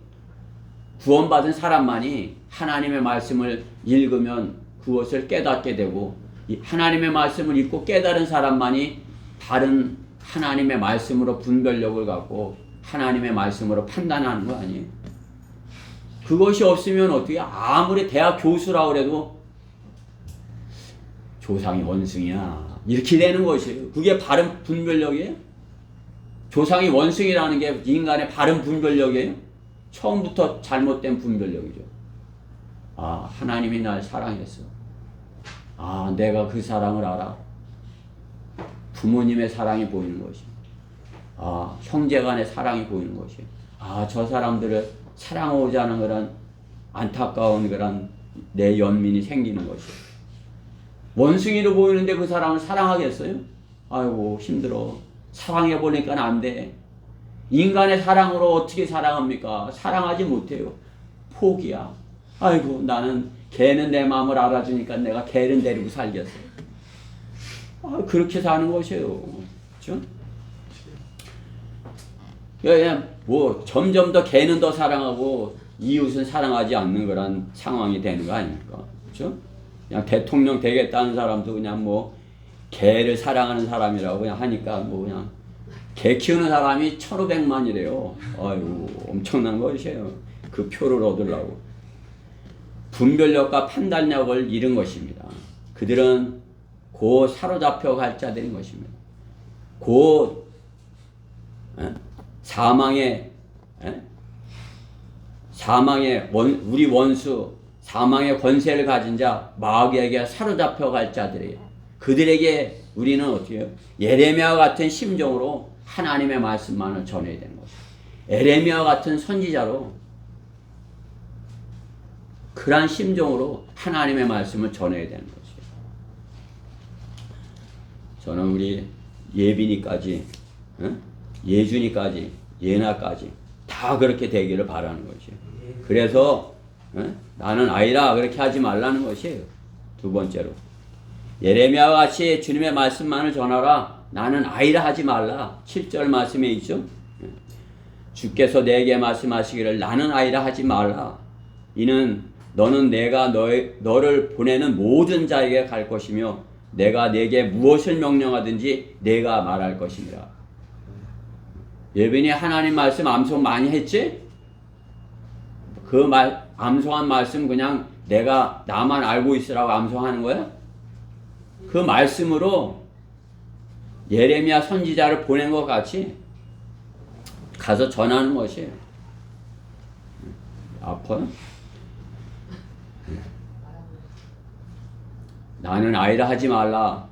구원받은 사람만이 하나님의 말씀을 읽으면 그것을 깨닫게 되고 하나님의 말씀을 읽고 깨달은 사람만이 바른 하나님의 말씀으로 분별력을 갖고 하나님의 말씀으로 판단하는 거 아니에요? 그것이 없으면 어떻게 아무리 대학 교수라고 해도 조상이 원숭이야 이렇게 되는 것이에요. 그게 바른 분별력이에요? 조상이 원숭이라는 게 인간의 바른 분별력이에요? 처음부터 잘못된 분별력이죠. 하나님이 날 사랑했어. 내가 그 사랑을 알아. 부모님의 사랑이 보이는 것이. 형제 간의 사랑이 보이는 것이. 저 사람들을 사랑하고자 하는 그런 안타까운 그런 내 연민이 생기는 것이. 원숭이로 보이는데 그 사람을 사랑하겠어요? 아이고 힘들어. 사랑해보니까 안 돼. 인간의 사랑으로 어떻게 사랑합니까? 사랑하지 못해요. 포기야. 아이고 나는 걔는 내 마음을 알아주니까 내가 걔를 데리고 살겠어. 그렇게 사는 것이에요. 그렇죠? 뭐 점점 더 걔는 더 사랑하고 이웃은 사랑하지 않는 그런 상황이 되는 거 아닙니까? 그렇죠? 그냥 대통령 되겠다는 사람도 그냥 뭐 개를 사랑하는 사람이라고 그냥 하니까 뭐 그냥 개 키우는 사람이 1,500만이래요. 아이고 엄청난 것이에요. 그 표를 얻으려고. 분별력과 판단력을 잃은 것입니다. 그들은 곧 사로잡혀 갈 자들인 것입니다. 곧 사망의 우리 원수 사망의 권세를 가진 자 마귀에게 사로잡혀 갈 자들이에요. 그들에게 우리는 어떻게 해요? 예레미야와 같은 심정으로 하나님의 말씀만을 전해야 되는 것이에요. 예레미야와 같은 선지자로 그러한 심정으로 하나님의 말씀을 전해야 되는 것이에요. 저는 우리 예빈이까지, 예준이까지, 예나까지 다 그렇게 되기를 바라는 것이에요. 그래서 나는 아이라 그렇게 하지 말라는 것이에요. 두 번째로 예레미야와 같이 주님의 말씀만을 전하라. 나는 아이라 하지 말라. 7절 말씀에 있죠. 주께서 내게 말씀하시기를 나는 아이라 하지 말라. 이는 너는 내가 너를 보내는 모든 자에게 갈 것이며 내가 내게 무엇을 명령하든지 내가 말할 것이니라. 예빈이 하나님 말씀 암송 많이 했지? 그 암송한 말씀 그냥 내가 나만 알고 있으라고 암송하는 거야? 그 말씀으로 예레미야 선지자를 보낸 것 같이 가서 전하는 것이에요. 아파요? 나는 아이라 하지 말라.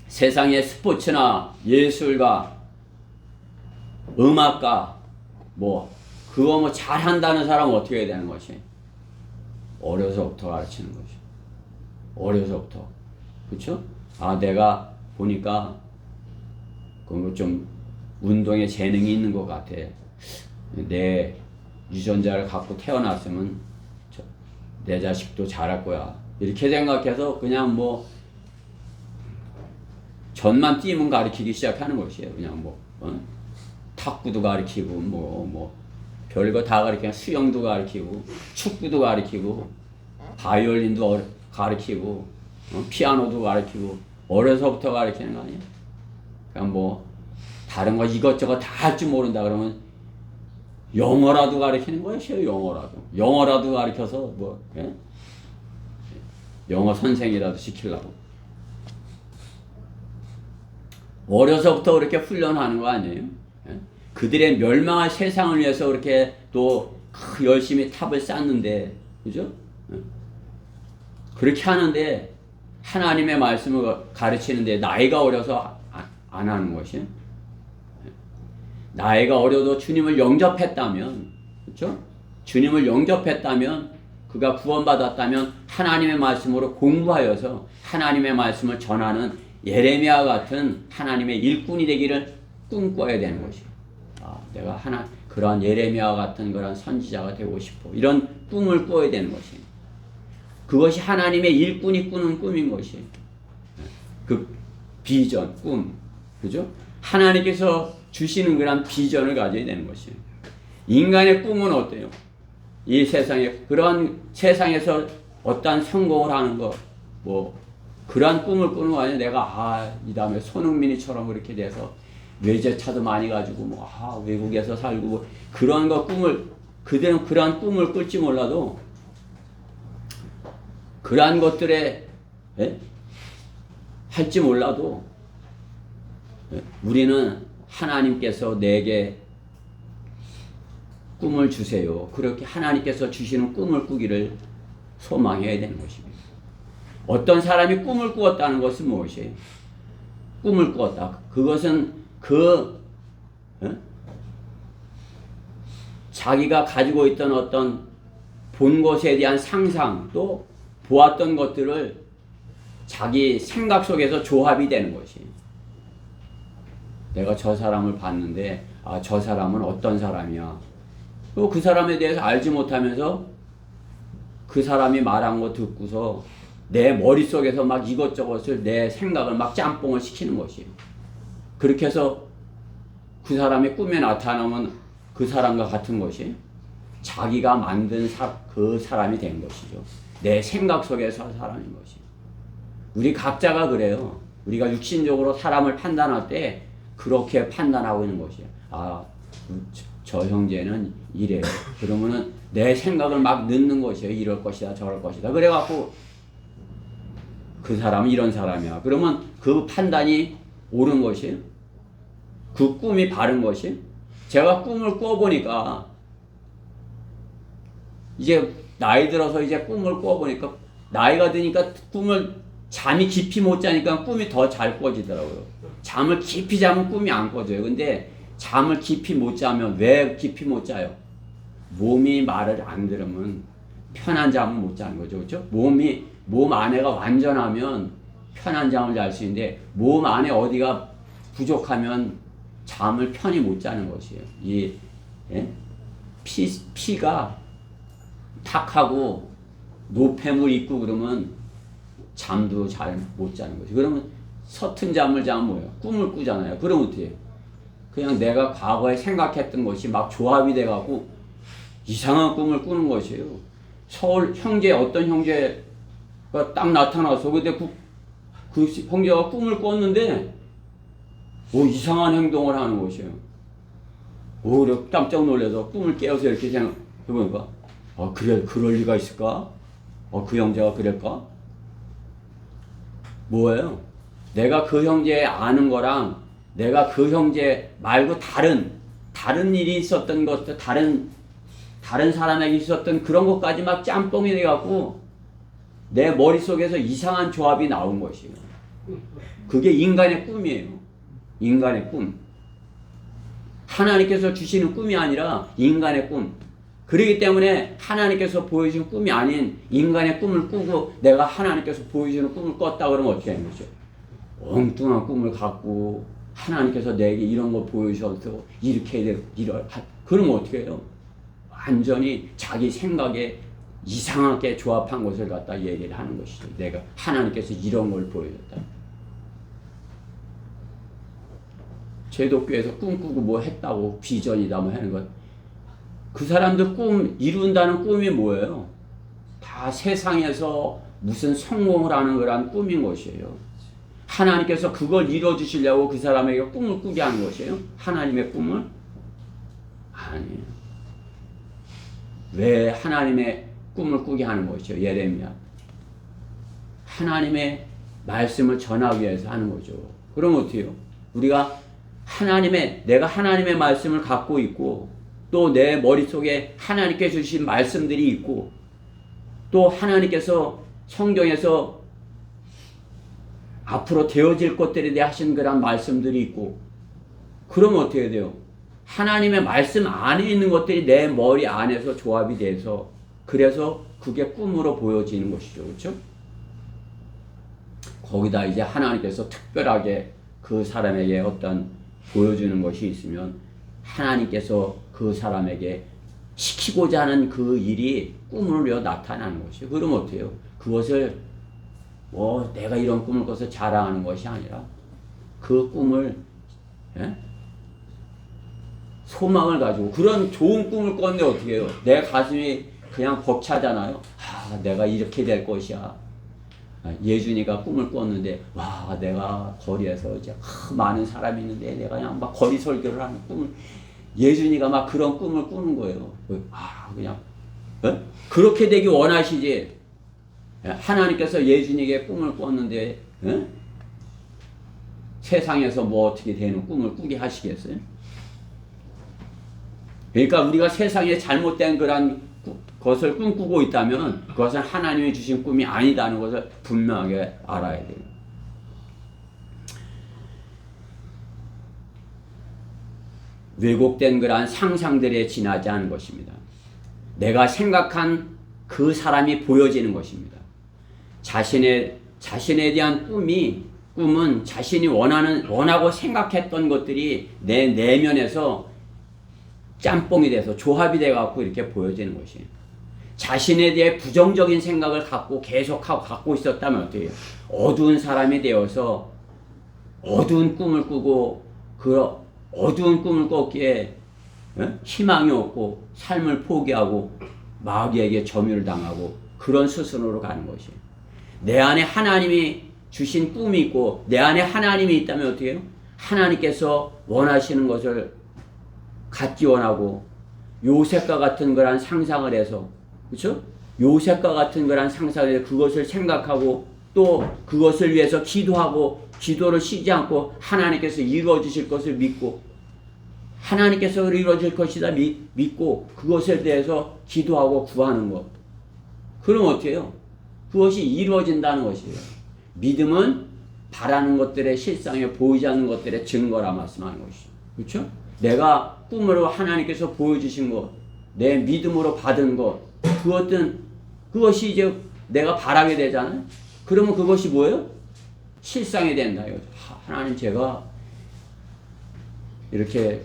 세상의 스포츠나 예술가, 음악가, 그거 잘한다는 사람은 어떻게 해야 되는 것이? 어려서부터 가르치는 것이. 어려서부터. 그쵸? 내가 보니까 그거 좀 운동에 재능이 있는 것 같아. 내 유전자를 갖고 태어났으면 내 자식도 잘할 거야. 이렇게 생각해서 그냥 전만 뛰면 가르치기 시작하는 것이에요. 그냥 탁구도 가르치고 별거 다 가르치고 수영도 가르치고 축구도 가르치고 바이올린도 가르치고 피아노도 가르치고 어려서부터 가르치는 거 아니에요? 그냥 다른 거 이것저것 다 할 줄 모른다 그러면 영어라도 가르치는 거예요. 영어라도 가르쳐서 예? 영어 선생이라도 시키려고. 어려서부터 그렇게 훈련하는 거 아니에요? 예? 그들의 멸망할 세상을 위해서 그렇게 또 열심히 탑을 쌓는데, 그죠? 예? 그렇게 하는데 하나님의 말씀을 가르치는데 나이가 어려서 안 하는 것이. 나이가 어려도 주님을 영접했다면, 그렇죠? 주님을 영접했다면, 그가 구원받았다면 하나님의 말씀으로 공부하여서 하나님의 말씀을 전하는 예레미야 같은 하나님의 일꾼이 되기를 꿈꿔야 되는 것이에요. 내가 그러한 예레미야 같은 그런 선지자가 되고 싶어. 이런 꿈을 꿔야 되는 것이에요. 그것이 하나님의 일꾼이 꾸는 꿈인 것이에요. 그 비전, 꿈, 그죠? 하나님께서 주시는 그런 비전을 가져야 되는 것이에요. 인간의 꿈은 어때요? 이 세상에, 그런 세상에서 어떠한 성공을 하는 것, 그러한 꿈을 꾸는 거 아니야? 내가, 이 다음에 손흥민이처럼 그렇게 돼서 외제차도 많이 가지고, 외국에서 살고, 그런 거 그들은 그러한 꿈을 꿀지 몰라도, 그러한 것들에, 할지 몰라도, 우리는 하나님께서 내게 꿈을 주세요. 그렇게 하나님께서 주시는 꿈을 꾸기를 소망해야 되는 것입니다. 어떤 사람이 꿈을 꾸었다는 것은 무엇이에요? 꿈을 꾸었다. 그것은 자기가 가지고 있던 어떤 본 것에 대한 상상, 또 보았던 것들을 자기 생각 속에서 조합이 되는 것이에요. 내가 저 사람을 봤는데 저 사람은 어떤 사람이야. 또 그 사람에 대해서 알지 못하면서 그 사람이 말한 거 듣고서 내 머릿속에서 막 이것저것을 내 생각을 막 짬뽕을 시키는 것이에요. 그렇게 해서 그 사람이 꿈에 나타나면 그 사람과 같은 것이 자기가 만든 그 사람이 된 것이죠. 내 생각 속에서 사람인 것이에요. 우리 각자가 그래요. 우리가 육신적으로 사람을 판단할 때 그렇게 판단하고 있는 것이에요. 저 형제는 이래요. 그러면은 내 생각을 막 넣는 것이에요. 이럴 것이다, 저럴 것이다. 그래갖고 그 사람은 이런 사람이야. 그러면 그 판단이 옳은 것이에요. 그 꿈이 바른 것이에요. 제가 꿈을 꿔보니까 이제 나이 들어서 이제 꿈을 꿔보니까 나이가 드니까 잠이 깊이 못 자니까 꿈이 더 잘 꿔지더라고요. 잠을 깊이 자면 꿈이 안 꿔져요. 근데 잠을 깊이 못 자면 왜 깊이 못 자요? 몸이 말을 안 들으면 편한 잠을 못 자는 거죠. 그렇죠? 몸 안에가 완전하면 편한 잠을 잘 수 있는데 몸 안에 어디가 부족하면 잠을 편히 못 자는 것이에요. 피가 탁하고 노폐물 있고 그러면 잠도 잘 못 자는 거죠. 그러면 서툰 잠을 자면 뭐예요? 꿈을 꾸잖아요. 그럼 어떻게 해요? 그냥 내가 과거에 생각했던 것이 막 조합이 돼갖고 이상한 꿈을 꾸는 것이에요. 서울 형제, 어떤 형제가 딱 나타나서 근데 그 형제가 꿈을 꿨는데 이상한 행동을 하는 것이에요. 그래 깜짝 놀라서 꿈을 깨어서 이렇게 생각해보니까 그래, 그럴 리가 있을까? 그 형제가 그럴까? 뭐예요? 내가 그 형제 아는 거랑 내가 그 형제 말고 다른 일이 있었던 것도 다른 사람에게 있었던 그런 것까지 막 짬뽕이 돼갖고 내 머릿속에서 이상한 조합이 나온 것이에요. 그게 인간의 꿈이에요. 인간의 꿈. 하나님께서 주시는 꿈이 아니라 인간의 꿈. 그렇기 때문에 하나님께서 보여주신 꿈이 아닌 인간의 꿈을 꾸고 내가 하나님께서 보여주는 꿈을 꿨다 그러면 어떻게 하는 거죠? 엉뚱한 꿈을 갖고 하나님께서 내게 이런 거 보여주셔서 이렇게 해야 돼. 그러면 어떻게 해요? 완전히 자기 생각에 이상하게 조합한 것을 갖다 얘기를 하는 것이죠. 내가 하나님께서 이런 걸 보여줬다. 제독교에서 꿈꾸고 뭐 했다고 비전이다 뭐 하는 것. 그 사람들 이룬다는 꿈이 뭐예요? 다 세상에서 무슨 성공을 하는 거라는 꿈인 것이에요. 하나님께서 그걸 이뤄주시려고 그 사람에게 꿈을 꾸게 하는 것이에요. 하나님의 꿈을? 아니에요. 왜 하나님의 꿈을 꾸게 하는 것이죠? 예레미야. 하나님의 말씀을 전하기 위해서 하는 거죠. 그럼 어떻게 해요? 우리가 내가 하나님의 말씀을 갖고 있고 또 내 머릿속에 하나님께 주신 말씀들이 있고 또 하나님께서 성경에서 앞으로 되어질 것들에 대해 하신 그런 말씀들이 있고 그러면 어떻게 돼요? 하나님의 말씀 안에 있는 것들이 내 머리 안에서 조합이 돼서 그래서 그게 꿈으로 보여지는 것이죠. 그렇죠? 거기다 이제 하나님께서 특별하게 그 사람에게 어떤 보여주는 것이 있으면 하나님께서 그 사람에게 시키고자 하는 그 일이 꿈으로 나타나는 것이에요. 그러면 어떻게 해요? 그것을 내가 이런 꿈을 꿔서 자랑하는 것이 아니라 그 꿈을 소망을 가지고 그런 좋은 꿈을 꿨는데 어떻게 해요? 내 가슴이 그냥 벅차잖아요. 내가 이렇게 될 것이야. 예준이가 꿈을 꿨는데 내가 거리에서 이제 많은 사람이 있는데 내가 그냥 막 거리 설교를 하는 꿈을 예준이가 막 그런 꿈을 꾸는 거예요. 그냥 그렇게 되기 원하시지. 하나님께서 예준이에게 꿈을 꿨는데 세상에서 뭐 어떻게 되는 꿈을 꾸게 하시겠어요? 그러니까 우리가 세상에 잘못된 그런 것을 꿈꾸고 있다면 그것은 하나님이 주신 꿈이 아니다는 것을 분명하게 알아야 돼요. 왜곡된 그러한 상상들에 지나지 않은 것입니다. 내가 생각한 그 사람이 보여지는 것입니다. 자신에 대한 꿈은 자신이 원하고 생각했던 것들이 내 내면에서 짬뽕이 돼서 조합이 돼갖고 이렇게 보여지는 것이에요. 자신에 대해 부정적인 생각을 갖고 있었다면 어떻게 해요? 어두운 사람이 되어서 어두운 꿈을 꾸고 그 어두운 꿈을 꿨기에 희망이 없고 삶을 포기하고 마귀에게 점유를 당하고 그런 수순으로 가는 것이에요. 내 안에 하나님이 주신 꿈이 있고 내 안에 하나님이 있다면 어떻게 해요? 하나님께서 원하시는 것을 갖기 원하고 요셉과 같은 그런 상상을 해서 그렇죠? 요셉과 같은 그런 상상을 해서 그것을 생각하고 또 그것을 위해서 기도하고 기도를 쉬지 않고 하나님께서 이루어 주실 것을 믿고 하나님께서 이루어질 것이다 믿고 그것에 대해서 기도하고 구하는 것. 그럼 어떻게 해요? 그것이 이루어진다는 것이에요. 믿음은 바라는 것들의 실상에 보이지 않는 것들의 증거라 말씀하는 것이죠. 그렇죠? 내가 꿈으로 하나님께서 보여주신 것, 내 믿음으로 받은 것, 그것이 이제 내가 바라게 되잖아요. 그러면 그것이 뭐예요? 실상이 된다. 하나님 제가 이렇게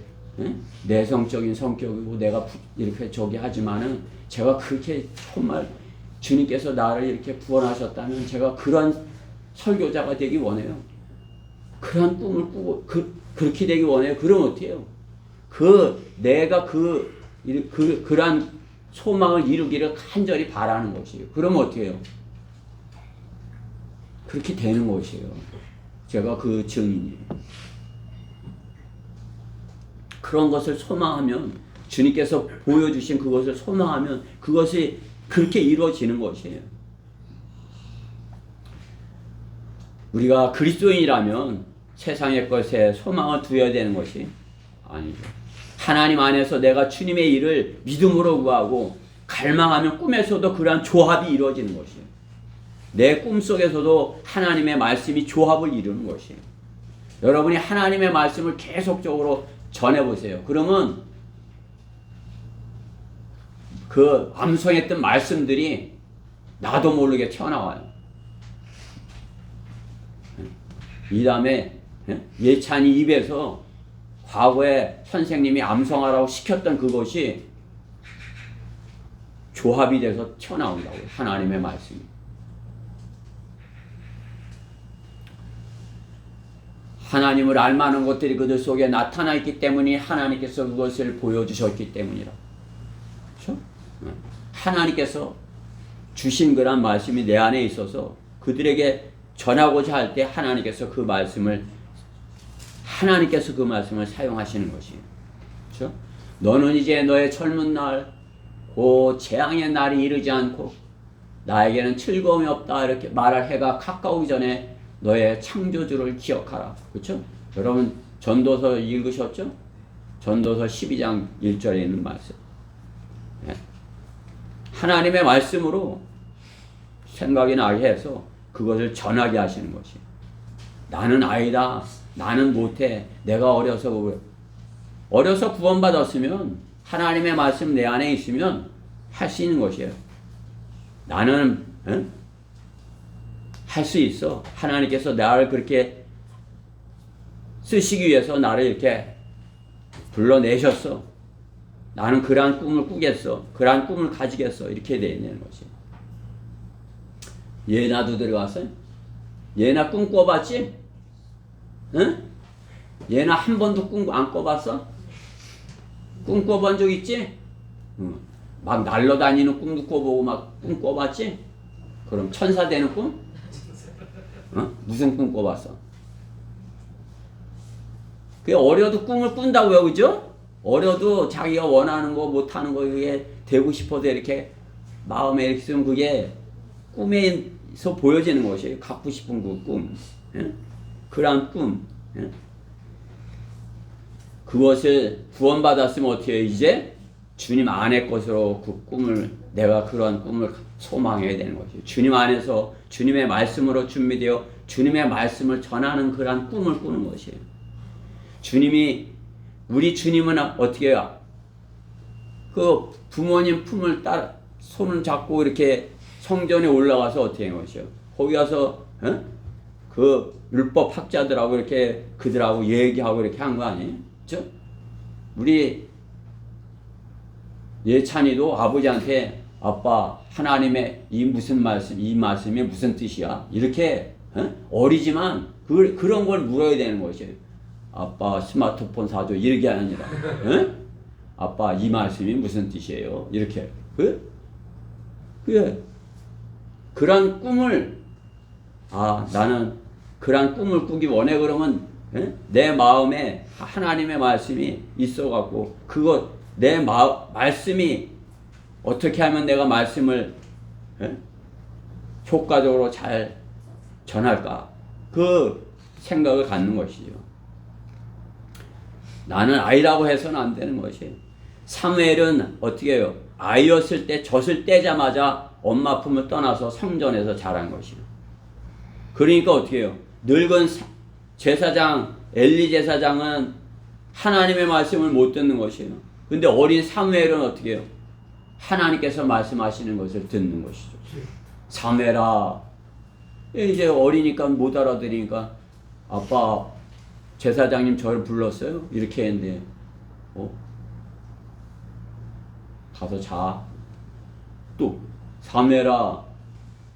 내성적인 성격이고 내가 이렇게 하지만은 제가 그렇게 정말 주님께서 나를 이렇게 구원하셨다면 제가 그런 설교자가 되기 원해요. 그런 꿈을 꾸고 그렇게 되기 원해요. 그럼 어떻게 해요? 내가 그러한 소망을 이루기를 간절히 바라는 것이에요. 그럼 어떻게 해요? 그렇게 되는 것이에요. 제가 그 증인이에요. 그런 것을 소망하면, 주님께서 보여주신 그것을 소망하면 그것이 그렇게 이루어지는 것이에요. 우리가 그리스도인이라면 세상의 것에 소망을 두어야 되는 것이 아니죠. 하나님 안에서 내가 주님의 일을 믿음으로 구하고 갈망하면 꿈에서도 그러한 조합이 이루어지는 것이에요. 내 꿈속에서도 하나님의 말씀이 조합을 이루는 것이에요. 여러분이 하나님의 말씀을 계속적으로 전해보세요. 그러면 그 암송했던 말씀들이 나도 모르게 튀어나와요. 이 다음에 예찬이 입에서 과거에 선생님이 암송하라고 시켰던 그것이 조합이 돼서 튀어나온다고요. 하나님의 말씀이. 하나님을 알만한 것들이 그들 속에 나타나 있기 때문에 하나님께서 그것을 보여주셨기 때문이라. 그렇죠? 하나님께서 주신 그런 말씀이 내 안에 있어서 그들에게 전하고자 할 때 하나님께서 그 말씀을 사용하시는 것이에요. 그렇죠? 너는 이제 너의 젊은 날, 그 재앙의 날이 이르지 않고 나에게는 즐거움이 없다 이렇게 말할 해가 가까우기 전에 너의 창조주를 기억하라. 그렇죠? 여러분 전도서 읽으셨죠? 전도서 12장 1절에 있는 말씀. 네. 하나님의 말씀으로 생각이 나게 해서 그것을 전하게 하시는 것이. 나는 아이다. 나는 못해. 내가 어려서 구원받았으면 하나님의 말씀 내 안에 있으면 할 수 있는 것이에요. 나는 할 수 있어. 하나님께서 나를 그렇게 쓰시기 위해서 나를 이렇게 불러내셨어. 나는 그러한 꿈을 꾸겠어. 그러한 꿈을 가지겠어. 이렇게 되어 있는 것이. 예나도 들어갔어요? 예나 꿈 꿔봤지? 응? 예나 한 번도 꿈 안 꿔봤어? 꿈 꿔본 적 있지? 응. 막 날아다니는 꿈도 꿔보고 막 꿈 꿔봤지? 그럼 천사 되는 꿈? 어? 무슨 꿈 꿔봤어? 그게 어려도 꿈을 꾼다고요, 그죠? 어려도 자기가 원하는 거, 못하는 거, 그게 되고 싶어도 이렇게 마음에 이렇게 쓰면 그게 꿈에서 보여지는 것이에요. 갖고 싶은 그 꿈. 예? 그런 꿈. 예? 그것을 구원받았으면 어떻게 해요? 이제 주님 안의 것으로 그 꿈을, 내가 그런 꿈을 소망해야 되는 것이에요. 주님 안에서 주님의 말씀으로 준비되어 주님의 말씀을 전하는 그런 꿈을 꾸는 것이에요. 우리 주님은 어떻게 해요? 그 부모님 품을 따라 손을 잡고 이렇게 성전에 올라가서 어떻게 한 것이요? 거기 가서 그 율법 학자들하고 이렇게 그들하고 얘기하고 이렇게 한 거 아니에요? 그렇죠? 우리 예찬이도 아버지한테 아빠 하나님의 이 말씀이 무슨 뜻이야? 이렇게 어리지만 그런 걸 물어야 되는 것이에요. 아빠 스마트폰 사줘 이렇게 아니라 아빠 이 말씀이 무슨 뜻이에요? 이렇게 그런 꿈을 나는 그런 꿈을 꾸기 원해. 그러면 내 마음에 하나님의 말씀이 있어갖고 내 말씀이 어떻게 하면 내가 말씀을 효과적으로 잘 전할까? 그 생각을 갖는 것이죠. 나는 아이라고 해서는 안 되는 것이에요. 사무엘은 어떻게 해요? 아이였을 때 젖을 떼자마자 엄마 품을 떠나서 성전에서 자란 것이에요. 그러니까 어떻게 해요? 늙은 제사장 엘리 제사장은 하나님의 말씀을 못 듣는 것이에요. 근데 어린 사무엘은 어떻게 해요? 하나님께서 말씀하시는 것을 듣는 것이죠. 사무엘아, 이제 어리니까 못 알아들으니까 아빠 제사장님 저를 불렀어요? 이렇게 했는데 가서 자. 또 사무엘아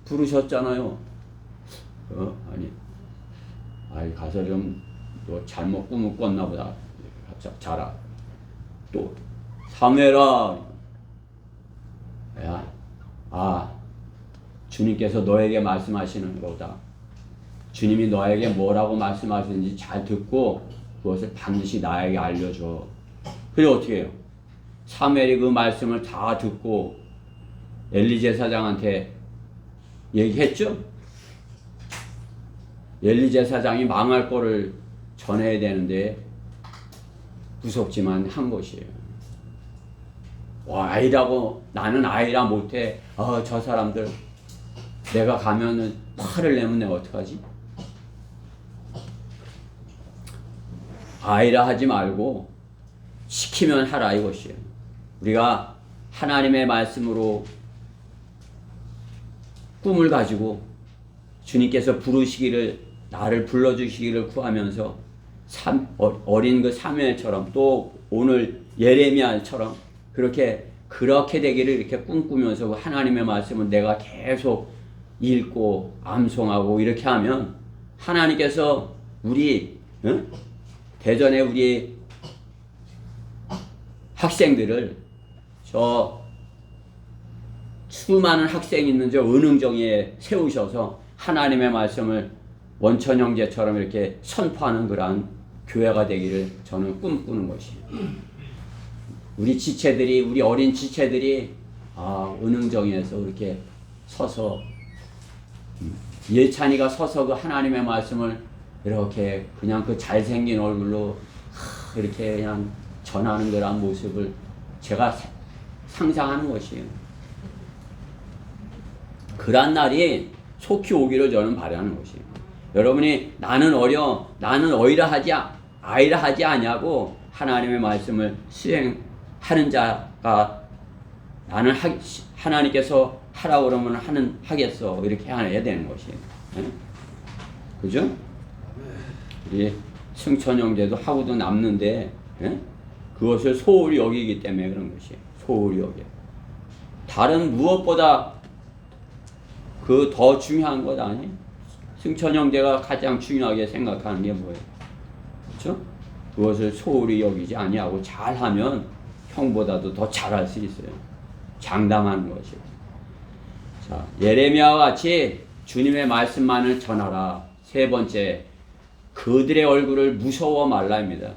부르셨잖아요. 아니 아이 가서 좀 너 잘못 꿈을 꿨나 보다. 자라. 또 사무엘아, 야, 주님께서 너에게 말씀하시는 거다. 주님이 너에게 뭐라고 말씀하시는지 잘 듣고 그것을 반드시 나에게 알려줘. 그래 어떻게 해요? 사무엘이 그 말씀을 다 듣고 엘리 제사장한테 얘기했죠? 엘리 제사장이 망할 거를 전해야 되는데 무섭지만 한 것이에요. 아이라고, 나는 아이라 못해. 저 사람들 내가 가면은 화를 내면 내가 어떡하지? 아이라 하지 말고 시키면 하라 이것이에요. 우리가 하나님의 말씀으로 꿈을 가지고 주님께서 부르시기를, 나를 불러주시기를 구하면서 어린 그 사무엘처럼 또 오늘 예레미야처럼 그렇게 되기를 이렇게 꿈꾸면서 하나님의 말씀을 내가 계속 읽고 암송하고 이렇게 하면 하나님께서 우리 대전에 우리 학생들을 저 수많은 학생이 있는 저 은흥정에 세우셔서 하나님의 말씀을 원천 형제처럼 이렇게 선포하는 그러한 교회가 되기를 저는 꿈꾸는 것이에요. 우리 지체들이, 우리 어린 지체들이 은흥정에서 이렇게 서서 예찬이가 서서 그 하나님의 말씀을 이렇게 그냥 그 잘생긴 얼굴로 이렇게 그냥 전하는 그런 모습을 제가 상상하는 것이에요. 그런 날이 속히 오기를 저는 바라는 것이에요. 여러분이 나는 아이라 하지 아니하고 하나님의 말씀을 수행하는 자가 나는 하나님께서 하라고 그러면 하겠어. 이렇게 해야 되는 것이에요. 그죠? 우리 승천 형제도 하고도 남는데 그것을 소홀히 여기기 때문에 그런 것이에요. 소홀히 여겨. 다른 무엇보다 그 더 중요한 것 아니에요? 승천 형제가 가장 중요하게 생각하는 게 뭐예요? 그렇죠? 그것을 소홀히 여기지 아니하고 잘하면 형보다도 더 잘할 수 있어요. 장담하는 것이에요. 자, 예레미야와 같이 주님의 말씀만을 전하라. 세 번째, 그들의 얼굴을 무서워 말라입니다.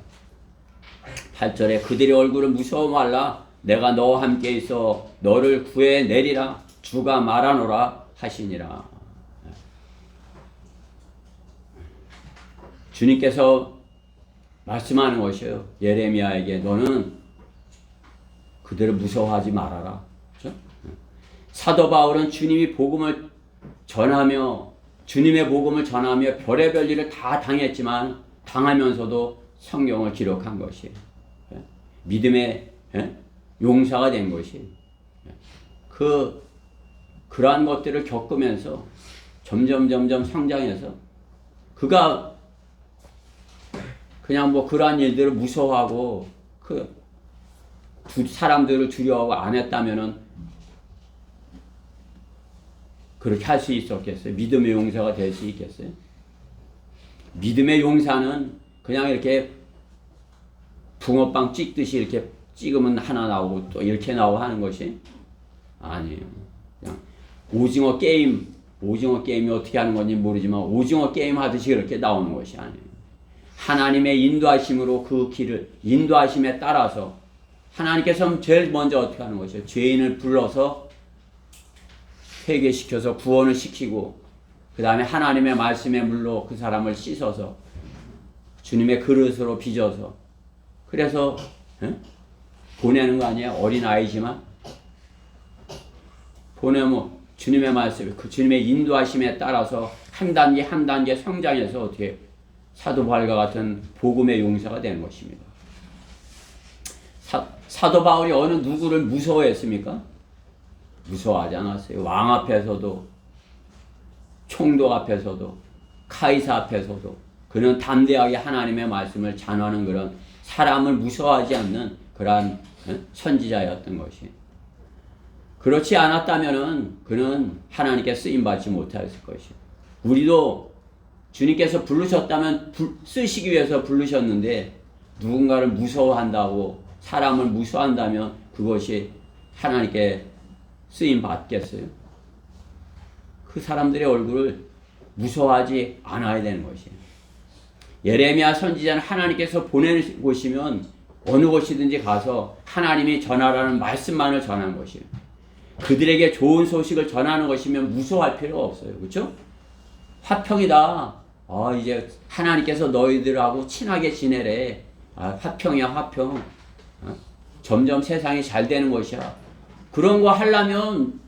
8절에 그들의 얼굴을 무서워 말라. 내가 너와 함께 있어 너를 구해내리라. 주가 말하노라 하시니라. 주님께서 말씀하는 것이에요. 예레미야에게 너는 그들을 무서워하지 말아라. 그렇죠? 사도 바울은 주님의 복음을 전하며 별의별 일을 다 당했지만 당하면서도 성경을 기록한 것이에요. 믿음의 용사가 된 것이에요. 그러한 것들을 겪으면서 점점 성장해서 그가 그냥 그러한 일들을 무서워하고 사람들을 두려워하고 안 했다면은 그렇게 할 수 있었겠어요? 믿음의 용사가 될 수 있겠어요? 믿음의 용사는 그냥 이렇게 붕어빵 찍듯이 이렇게 찍으면 하나 나오고 또 이렇게 나오고 하는 것이 아니에요. 그냥 오징어 게임이 어떻게 하는 건지 모르지만 오징어 게임 하듯이 그렇게 나오는 것이 아니에요. 하나님의 인도하심으로 그 길을, 인도하심에 따라서 하나님께서 제일 먼저 어떻게 하는 것이에요? 죄인을 불러서 회개시켜서 구원을 시키고 그 다음에 하나님의 말씀의 물로 그 사람을 씻어서 주님의 그릇으로 빚어서 그래서 보내는 거 아니에요? 어린아이지만 보내면 주님의 말씀, 그 주님의 인도하심에 따라서 한 단계 성장해서 어떻게 사도 바울과 같은 복음의 용사가 되는 것입니다. 사도 바울이 어느 누구를 무서워했습니까? 무서워하지 않았어요. 왕 앞에서도, 총독 앞에서도, 카이사 앞에서도 그는 담대하게 하나님의 말씀을 전하는 그런 사람을 무서워하지 않는 그러한 선지자였던 것이. 그렇지 않았다면은 그는 하나님께 쓰임 받지 못했을 것이에요. 우리도 주님께서 부르셨다면 쓰시기 위해서 부르셨는데 누군가를 무서워한다고 사람을 무서워한다면 그것이 하나님께 쓰임 받겠어요? 그 사람들의 얼굴을 무서워하지 않아야 되는 것이에요. 예레미야 선지자는 하나님께서 보내시면 어느 곳이든지 가서 하나님이 전하라는 말씀만을 전하는 것이에요. 그들에게 좋은 소식을 전하는 것이면 무서워할 필요가 없어요. 그렇죠? 화평이다. 이제 하나님께서 너희들하고 친하게 지내래. 화평이야, 화평. 점점 세상이 잘 되는 것이야. 그런 거 하려면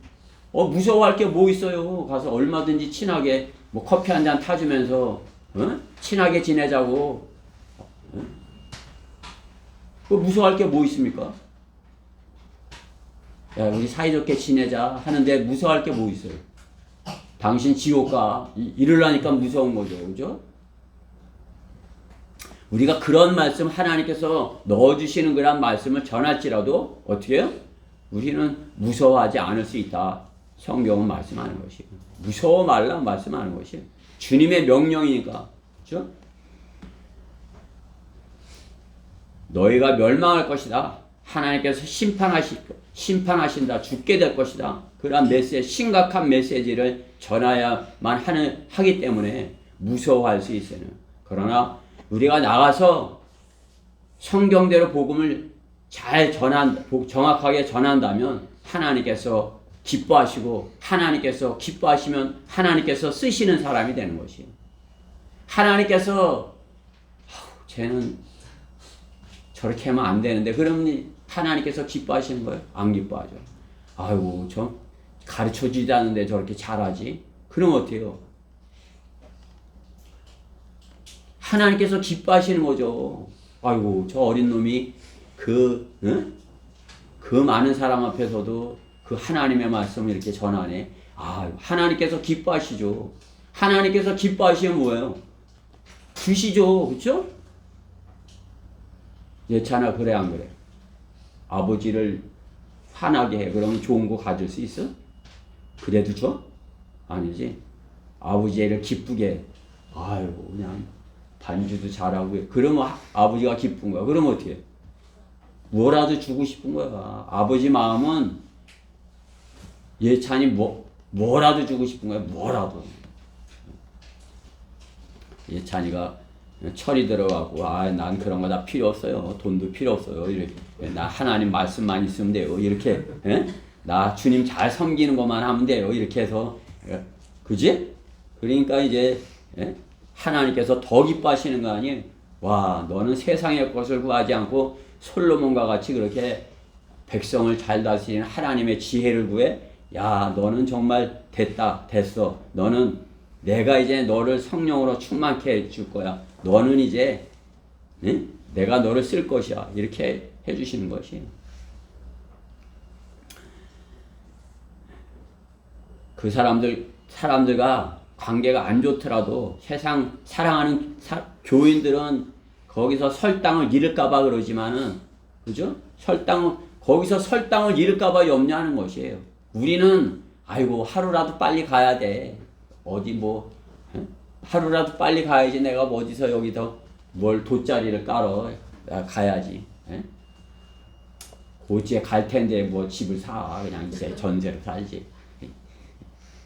무서워할 게 뭐 있어요. 가서 얼마든지 친하게 뭐 커피 한 잔 타주면서 친하게 지내자고. 무서워할 게 뭐 있습니까? 야, 우리 사이좋게 지내자 하는데 무서워할 게 뭐 있어요? 당신 지옥 가. 이러려니까 무서운 거죠. 그죠? 우리가 그런 말씀 하나님께서 넣어주시는 그런 말씀을 전할지라도 어떻게 해요? 우리는 무서워하지 않을 수 있다. 성경은 말씀하는 것이에요. 무서워 말라 말씀하는 것이에요. 주님의 명령이니까. 그렇죠? 너희가 멸망할 것이다. 하나님께서 심판하신다. 죽게 될 것이다. 그러한 심각한 메시지를 전해야만 하기 때문에 무서워할 수 있어요. 그러나 우리가 나가서 성경대로 복음을 잘 정확하게 전한다면 하나님께서 기뻐하시고 하나님께서 기뻐하시면 하나님께서 쓰시는 사람이 되는 것이에요. 하나님께서 쟤는 저렇게 하면 안 되는데 그러면 하나님께서 기뻐하시는 거예요? 안 기뻐하죠. 아이고 저 가르쳐주지 않는데 저렇게 잘하지? 그럼 어때요? 하나님께서 기뻐하시는 거죠. 아이고 저 어린 놈이 그 많은 사람 앞에서도 그 하나님의 말씀을 이렇게 전하네. 하나님께서 기뻐하시죠. 하나님께서 기뻐하시면 뭐예요? 주시죠. 그렇죠? 예찬아 그래 안 그래? 아버지를 화나게 해. 그러면 좋은 거 가질 수 있어? 그래도 줘? 아니지. 아버지를 기쁘게 해. 아이고 그냥 반주도 잘하고 해. 그러면 아버지가 기쁜 거야. 그러면 어떻게 해? 뭐라도 주고 싶은 거야. 아버지 마음은 예찬이 뭐라도 주고 싶은 거야. 뭐라도. 예찬이가 철이 들어가고 난 그런 거 다 필요 없어요. 돈도 필요 없어요. 이렇게 나 하나님 말씀만 있으면 돼요. 이렇게 나 주님 잘 섬기는 것만 하면 돼요. 이렇게 해서 그지? 그러니까 이제 하나님께서 더 기뻐하시는 거 아니에요? 와 너는 세상의 것을 구하지 않고 솔로몬과 같이 그렇게 백성을 잘 다스리는 하나님의 지혜를 구해? 야 너는 정말 됐어. 너는 내가 이제 너를 성령으로 충만케 해줄 거야. 너는 이제 내가 너를 쓸 것이야. 이렇게 해주시는 것이에요. 그 사람들과 관계가 안 좋더라도 세상 사랑하는 교인들은 거기서 설당을 잃을까봐 그러지만은 그죠? 거기서 설당을 잃을까봐 염려하는 것이에요. 우리는 아이고 하루라도 빨리 가야 돼. 어디 하루라도 빨리 가야지. 내가 어디서 여기서 뭘 돗자리를 깔어 가야지. 고지에 갈 텐데 집을 사. 그냥 이제 전세로 살지.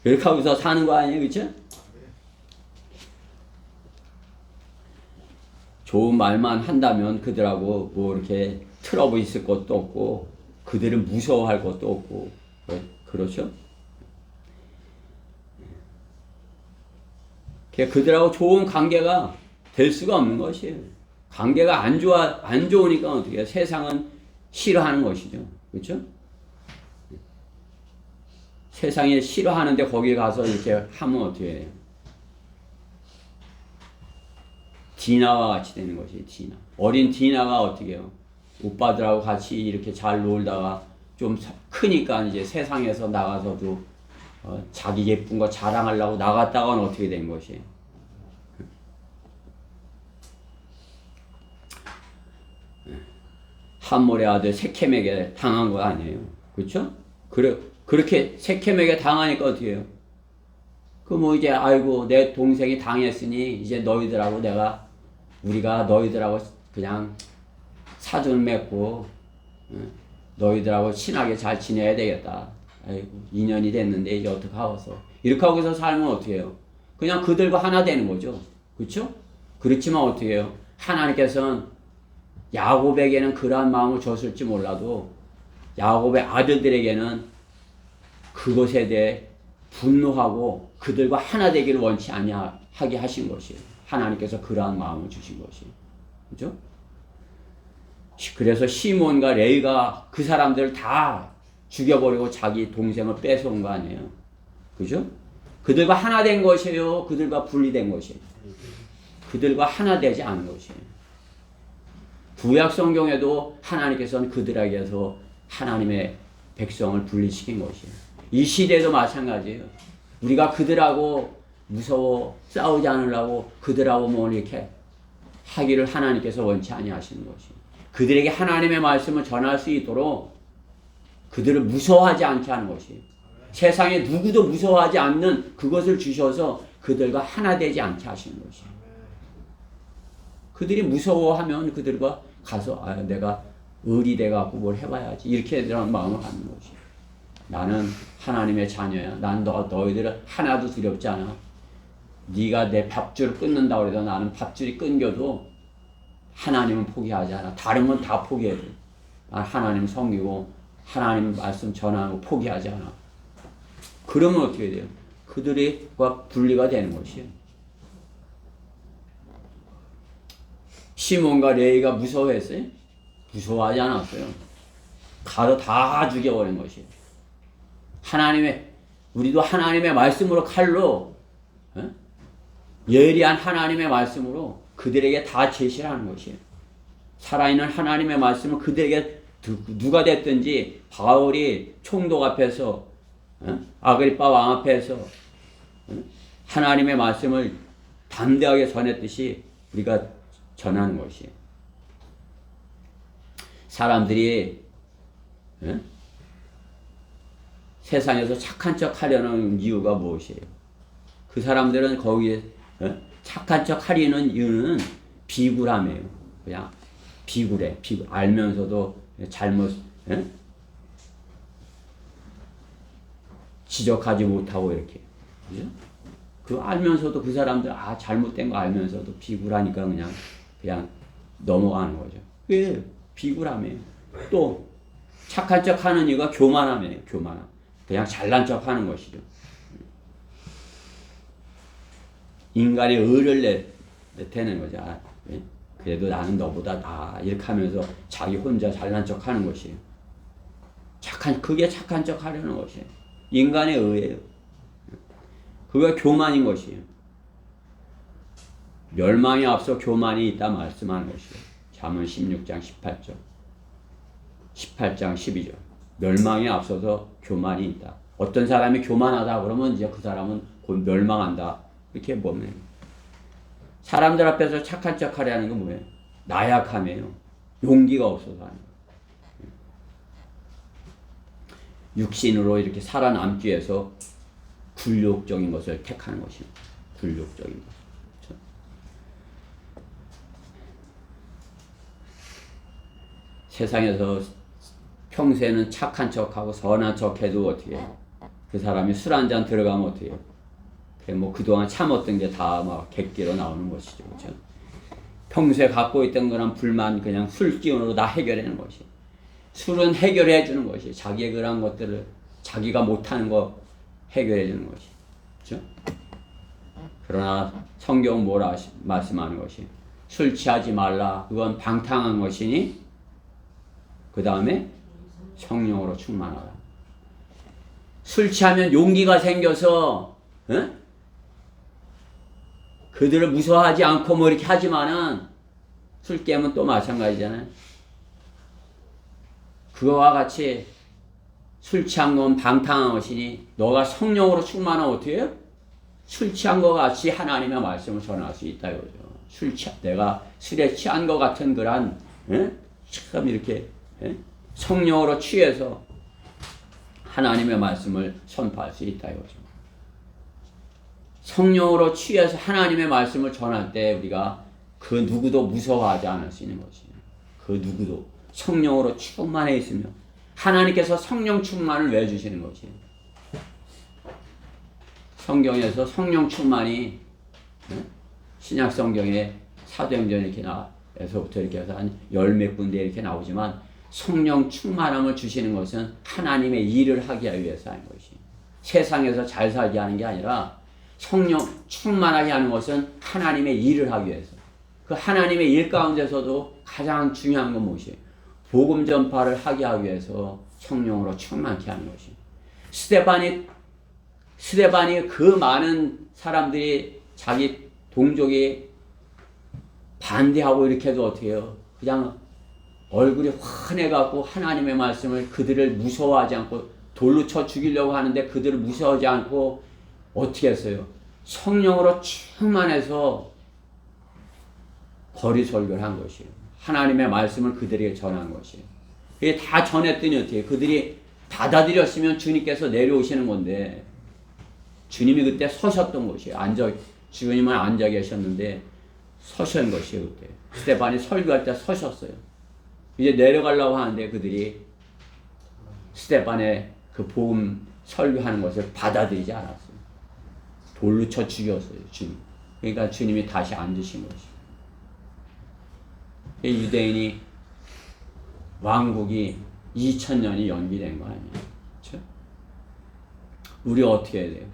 그렇게 하고서 사는 거 아니에요, 그렇죠? 좋은 말만 한다면 그들하고 이렇게 트러블 있을 것도 없고 그들을 무서워할 것도 없고 그렇죠? 그들하고 좋은 관계가 될 수가 없는 것이에요. 관계가 안 좋으니까 어떻게 해요? 세상은 싫어하는 것이죠. 그렇죠? 세상에 싫어하는데 거기 가서 이렇게 하면 어떻게 해요? 디나와 같이 되는 것이에요. 디나. 어린 디나가 어떻게 해요? 오빠들하고 같이 이렇게 잘 놀다가 좀 크니까 이제 세상에서 나가서도 자기 예쁜 거 자랑하려고 나갔다가는 어떻게 된 것이에요? 함몰의 아들 세켐에게 당한 거 아니에요? 그렇죠? 그렇게 세켐에게 당하니까 어떻게 해요? 그 뭐 이제 아이고 내 동생이 당했으니 이제 우리가 너희들하고 그냥 사돈 맺고 너희들하고 친하게 잘 지내야 되겠다. 아이고 2년이 됐는데 이제 어떻게 하고서 이렇게 하고서 살면 어떻게 해요? 그냥 그들과 하나 되는 거죠. 그렇죠? 그렇지만 어떻게 해요? 하나님께서는 야곱에게는 그러한 마음을 줬을지 몰라도 야곱의 아들들에게는 그것에 대해 분노하고 그들과 하나 되기를 원치 아니하게 하신 것이에요. 하나님께서 그러한 마음을 주신 것이에요. 그죠? 그래서 시몬과 레위가 그 사람들을 다 죽여버리고 자기 동생을 뺏어온 거 아니에요. 그죠? 그들과 하나 된 것이에요? 그들과 분리된 것이에요? 그들과 하나 되지 않은 것이에요. 구약 성경에도 하나님께서는 그들에게서 하나님의 백성을 분리시킨 것이에요. 이 시대도 마찬가지예요. 우리가 그들하고 무서워 싸우지 않으려고 그들하고 뭐 이렇게 하기를 하나님께서 원치 아니하시는 것이에요. 그들에게 하나님의 말씀을 전할 수 있도록 그들을 무서워하지 않게 하는 것이에요. 세상에 누구도 무서워하지 않는 그것을 주셔서 그들과 하나 되지 않게 하시는 것이에요. 그들이 무서워하면 그들과 가서 내가 의리 돼갖고 뭘 해봐야지 이렇게 되는 마음을 갖는 것이에요. 나는 하나님의 자녀야. 난 너희들은 하나도 두렵지 않아. 네가 내 밥줄을 끊는다고 해도 나는 밥줄이 끊겨도 하나님은 포기하지 않아. 다른 건 다 포기해도 난 하나님 섬기고 하나님 말씀 전하고 포기하지 않아. 그러면 어떻게 돼요? 그들과 분리가 되는 것이에요. 시몬과 레위가 무서워했어요? 무서워하지 않았어요. 가서 다 죽여버린 것이에요. 우리도 하나님의 말씀으로 칼로, 예리한 하나님의 말씀으로 그들에게 다 제시를 하는 것이에요. 살아있는 하나님의 말씀을 그들에게 누가 됐든지 바울이 총독 앞에서 아그리빠 왕 앞에서 하나님의 말씀을 담대하게 전했듯이 우리가 전하는 것이에요. 사람들이 세상에서 착한 척 하려는 이유가 무엇이에요? 그 사람들은 거기에 착한 척 하려는 이유는 비굴함이에요. 그냥 비굴해. 알면서도 잘못 지적하지 못하고 이렇게. 그죠? 그 알면서도 그 사람들 잘못된 거 알면서도 비굴하니까 그냥 넘어가는 거죠. 그게 비굴함이에요. 또 착한 척 하는 이유가 교만함이에요. 교만함. 그냥 잘난 척 하는 것이죠. 인간의 의를 내태는 거죠. 그래도 나는 너보다 나아. 이렇게 하면서 자기 혼자 잘난 척 하는 것이에요. 그게 착한 척 하려는 것이에요. 인간의 의예요. 그게 교만인 것이에요. 멸망에 앞서 교만이 있다 말씀하는 것이에요. 잠언 16장 18절. 18장 12절. 멸망에 앞서서 교만이 있다. 어떤 사람이 교만하다 그러면 이제 그 사람은 곧 멸망한다. 이렇게 보면 사람들 앞에서 착한 척 하려는 건 뭐예요? 나약함이에요. 용기가 없어서 하는 거예요. 육신으로 이렇게 살아남기 위해서 굴욕적인 것을 택하는 것입니다. 굴욕적인 것. 그렇죠? 세상에서 평소에는 착한 척하고 선한 척해도 어떻게 해요? 그 사람이 술 한잔 들어가면 어떻게 해요? 뭐 그동안 참았던 게 다 막 객기로 나오는 것이죠. 그렇죠? 평소에 갖고 있던 거랑 불만 그냥 술 기운으로 다 해결하는 것이에요. 술은 해결해 주는 것이에요. 자기의 그런 것들을 자기가 못하는 거 해결해 주는 것이에요. 그렇죠? 그러나 성경은 뭐라 말씀하는 것이에요? 술 취하지 말라. 그건 방탕한 것이니 그 다음에 성령으로 충만하라. 술 취하면 용기가 생겨서 그들을 무서워하지 않고 뭐 이렇게 하지만은 술 깨면 또 마찬가지잖아요. 그거와 같이 술 취한 건 방탕한 것이니 너가 성령으로 충만하면 어떻게 해요? 술 취한 것 같이 하나님의 말씀을 전할 수 있다 이거죠. 내가 술에 취한 것 같은 그런 참 이렇게 성령으로 취해서 하나님의 말씀을 선포할 수 있다 이거죠. 성령으로 취해서 하나님의 말씀을 전할 때 우리가 그 누구도 무서워하지 않을 수 있는 것이에요. 그 누구도 성령으로 충만해 있으며 하나님께서 성령 충만을 왜 주시는 것이에요? 성경에서 성령 충만이 신약 성경에 사도행전 이렇게 나에서부터 이렇게 해서 한 열 몇 군데 이렇게 나오지만 성령 충만함을 주시는 것은 하나님의 일을 하기 위해서 하는 것이에요. 세상에서 잘 살게 하는 게 아니라 성령 충만하게 하는 것은 하나님의 일을 하기 위해서. 그 하나님의 일 가운데서도 가장 중요한 건 무엇이에요? 복음 전파를 하게 하기 위해서 성령으로 충만케 하는 것이에요. 스데반이 그 많은 사람들이 자기 동족이 반대하고 이렇게 해도 어떻게 해요? 그냥 얼굴이 환해갖고 하나님의 말씀을 그들을 무서워하지 않고 돌로 쳐 죽이려고 하는데 그들을 무서워하지 않고 어떻게 했어요? 성령으로 충만해서 거리 설교를 한 것이에요. 하나님의 말씀을 그들에게 전한 것이에요. 그게 다 전했더니 어떻게 해요? 그들이 받아들였으면 주님께서 내려오시는 건데 주님이 그때 서셨던 것이에요. 주님은 앉아 계셨는데 서신 것이에요. 그때 스데반이 설교할 때 서셨어요. 이제 내려가려고 하는데 그들이 스데반의 그 복음 설교하는 것을 받아들이지 않았어요. 돌로 쳐 죽였어요. 주님. 그러니까 주님이 다시 앉으신 것이에요. 유대인이 왕국이 2000년이 연기된 거 아니에요. 그렇죠? 우리 어떻게 해야 돼요?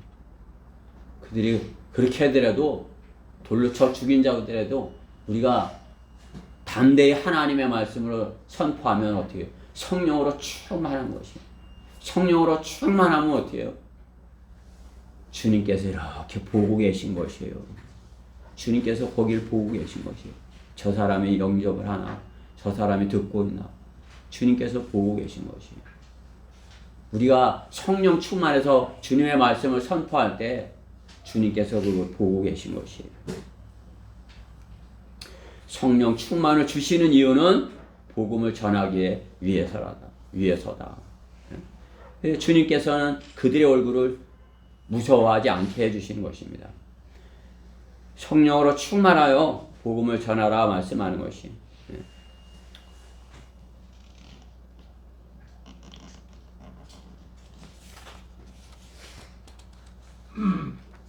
그들이 그렇게 하더라도 돌로 쳐 죽인 자들에도 우리가 담대히 하나님의 말씀으로 선포하면 어떻게 해요? 성령으로 충만한 것이에요. 성령으로 충만하면 어떻게 해요? 주님께서 이렇게 보고 계신 것이에요. 주님께서 거기를 보고 계신 것이에요. 저 사람이 영접을 하나, 저 사람이 듣고 있나, 주님께서 보고 계신 것이에요. 우리가 성령 충만해서 주님의 말씀을 선포할 때 주님께서 그걸 보고 계신 것이에요. 성령 충만을 주시는 이유는 복음을 전하기 위해서다. 주님께서는 그들의 얼굴을 무서워하지 않게 해주시는 것입니다. 성령으로 충만하여 복음을 전하라 말씀하는 것이.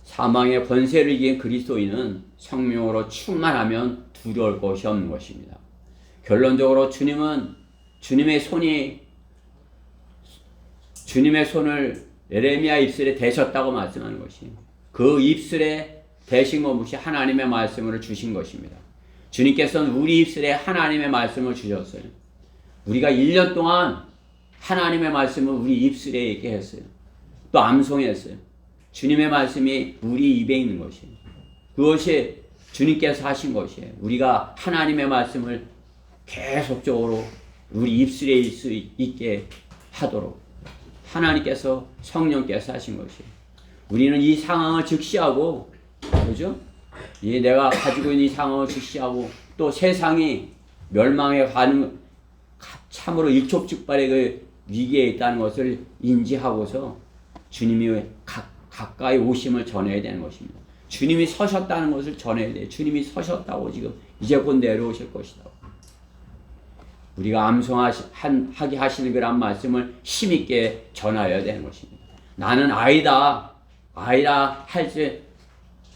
사망의 권세를 이긴 그리스도인은 성령으로 충만하면 두려울 것이 없는 것입니다. 결론적으로 주님의 손을 예레미야 입술에 대셨다고 말씀하는 것이, 그 입술에 대신 것이 하나님의 말씀을 주신 것입니다. 주님께서는 우리 입술에 하나님의 말씀을 주셨어요. 우리가 1년 동안 하나님의 말씀을 우리 입술에 있게 했어요. 또 암송했어요. 주님의 말씀이 우리 입에 있는 것이에요. 그것이 주님께서 하신 것이에요. 우리가 하나님의 말씀을 계속적으로 우리 입술에 있을 수 있게 하도록 하나님께서, 성령께서 하신 것이에요. 우리는 이 상황을 즉시하고, 그죠? 내가 가지고 있는 이 상황을 즉시하고, 또 세상이 멸망에 가는 참으로 일촉즉발의 그 위기에 있다는 것을 인지하고서 주님이 가까이 오심을 전해야 되는 것입니다. 주님이 서셨다는 것을 전해야 돼요. 주님이 서셨다고 지금 이제 곧 내려오실 것이다. 우리가 암송하게 하시는 그런 말씀을 힘있게 전하여야 되는 것입니다. 나는 아이다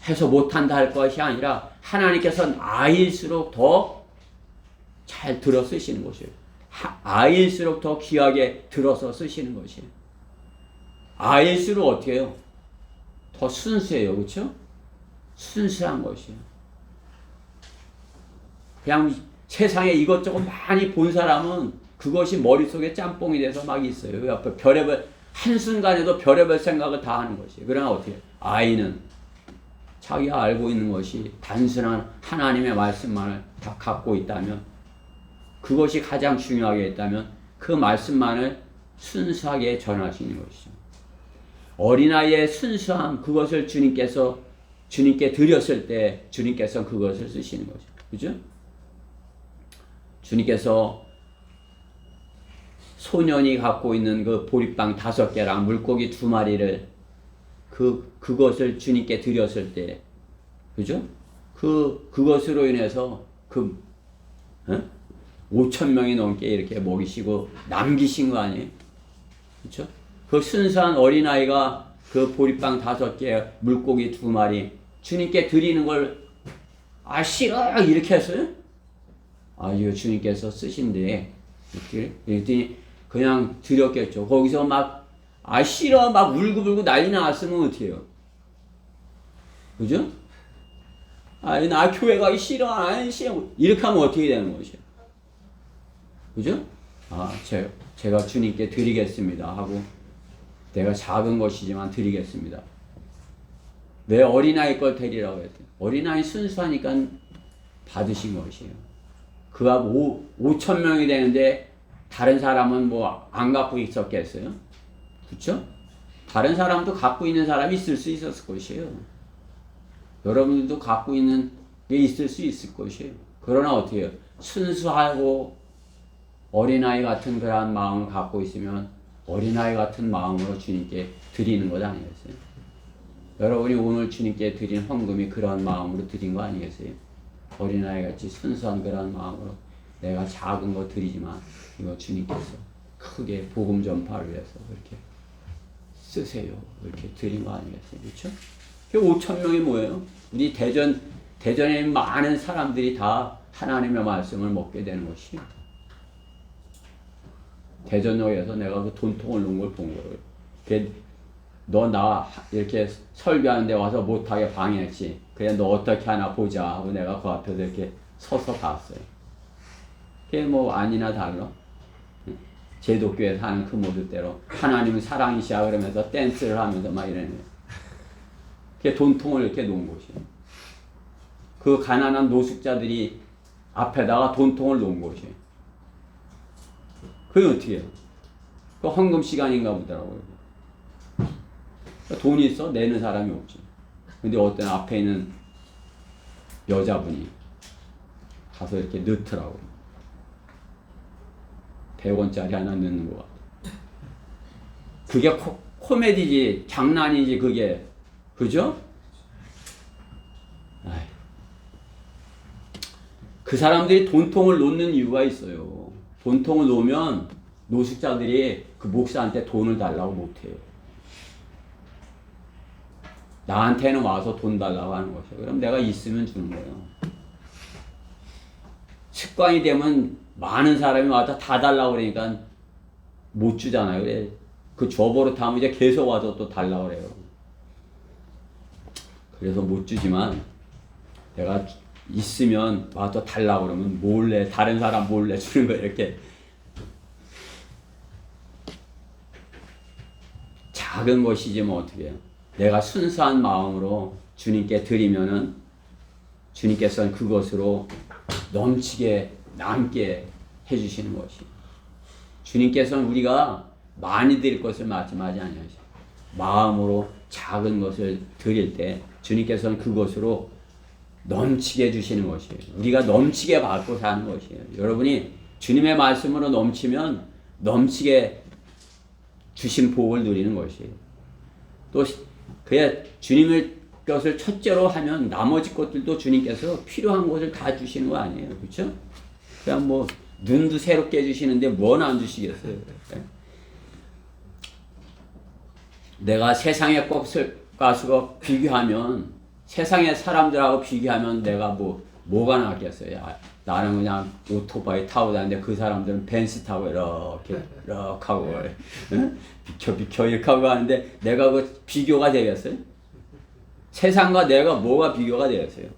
해서 못한다 할 것이 아니라 하나님께서는 아이일수록 더 잘 들어 쓰시는 것이에요. 아이일수록 더 귀하게 들어서 쓰시는 것이에요. 아이일수록 어떻게 해요? 더 순수해요. 그렇죠? 순수한 것이에요. 그냥 세상에 이것저것 많이 본 사람은 그것이 머릿속에 짬뽕이 돼서 막 있어요. 그 앞에 별의별, 한순간에도 별의별 생각을 다 하는 것이에요. 그러나 어떻게 해요? 아이는 자기가 알고 있는 것이 단순한 하나님의 말씀만을 다 갖고 있다면, 그것이 가장 중요하게 있다면 그 말씀만을 순수하게 전하시는 것이죠. 어린아이의 순수함, 그것을 주님께 드렸을 때 주님께서 그것을 쓰시는 거죠. 그죠? 주님께서 소년이 갖고 있는 그 보리빵 5개랑 물고기 2마리를 그것을 주님께 드렸을 때, 그죠? 그것으로 인해서 5천 명이 넘게 이렇게 먹이시고 남기신 거 아니에요? 그죠? 그 순수한 어린아이가 그 보리빵 5개, 물고기 2마리 주님께 드리는 걸 싫어 이렇게 했어요? 이거 주님께서 쓰신데 이랬더니 그냥 드렸겠죠. 거기서 막 싫어 막 울고불고 난리 났으면 어떻게 해요? 그죠? 나 교회 가기 싫어 싫어 이렇게 하면 어떻게 되는 것이에요? 그죠? 제가 주님께 드리겠습니다 하고 내가 작은 것이지만 드리겠습니다. 왜 어린아이 걸 드리라고 했대요? 어린아이 순수하니까 받으신 것이에요. 그가 5천 명이 되는데 다른 사람은 뭐 안 갖고 있었겠어요? 그렇죠? 다른 사람도 갖고 있는 사람이 있을 수 있었을 것이에요. 여러분들도 갖고 있는 게 있을 수 있을 것이에요. 그러나 어떻게 해요? 순수하고 어린아이 같은 그러한 마음을 갖고 있으면 어린아이 같은 마음으로 주님께 드리는 것 아니겠어요? 여러분이 오늘 주님께 드린 헌금이 그런 마음으로 드린 거 아니겠어요? 어린아이 같이 순수한 그런 마음으로 내가 작은 거 드리지만 이거 주님께서 크게 복음 전파를 위해서 이렇게 쓰세요. 이렇게 드린 거 아니겠어요? 그렇죠? 5천 명이 뭐예요? 우리 대전에 많은 사람들이 다 하나님의 말씀을 먹게 되는 것이에요. 대전역에서 내가 그 돈통을 놓은 걸 본 거예요. 너 나 이렇게 설교하는데 와서 못하게 방해했지. 그래 너 어떻게 하나 보자 하고 내가 그 앞에서 이렇게 서서 봤어요. 그게 뭐 아니나 달라. 제독교에 사는 그 모습대로 하나님은 사랑이시야 그러면서 댄스를 하면서 막 이러는 거예요. 그게 돈통을 이렇게 놓은 곳이에요. 그 가난한 노숙자들이 앞에다가 돈통을 놓은 곳이에요. 그게 어떻게 해요? 그 헌금 시간인가 보더라고요. 돈이 있어? 내는 사람이 없지. 근데 어떤 앞에 있는 여자분이 가서 이렇게 넣더라고요. 100원짜리 하나 넣는 것 같아. 그게 코미디지, 장난이지, 그게. 그죠? 그 사람들이 돈통을 놓는 이유가 있어요. 돈통을 놓으면 노숙자들이 그 목사한테 돈을 달라고 못해요. 나한테는 와서 돈 달라고 하는 것이에요. 그럼 내가 있으면 주는 거예요. 습관이 되면 많은 사람이 와서 다 달라고 그러니까 못 주잖아요. 그래. 그 줘버릇하면 이제 계속 와서 또 달라고 그래요. 그래서 못 주지만 내가 있으면 와서 달라고 그러면 몰래, 다른 사람 몰래 주는 거예요. 이렇게. 작은 것이지만 어떻게 해요? 내가 순수한 마음으로 주님께 드리면은 주님께서는 그것으로 넘치게 남게 해주시는 것이. 주님께서는 우리가 많이 드릴 것을 말씀하지 아니하시고 마음으로 작은 것을 드릴 때 주님께서는 그것으로 넘치게 해주시는 것이에요. 우리가 넘치게 받고 사는 것이에요. 여러분이 주님의 말씀으로 넘치면 넘치게 주신 복을 누리는 것이에요. 또 그야 주님의 것을 첫째로 하면 나머지 것들도 주님께서 필요한 것을 다 주시는 거 아니에요. 그렇죠? 그냥 뭐 눈도 새롭게 해주시는데 뭐는 안 주시겠어요. 내가 세상의 것을 가서 비교하면 세상의 사람들하고 비교하면 내가 뭐가 낫겠어요. 나는 그냥 오토바이 타고 다니는데 그 사람들은 벤츠 타고 이렇게 하고 비켜 이렇게 하고 가는데 내가 그 비교가 되겠어요? 세상과 내가 뭐가 비교가 되겠어요?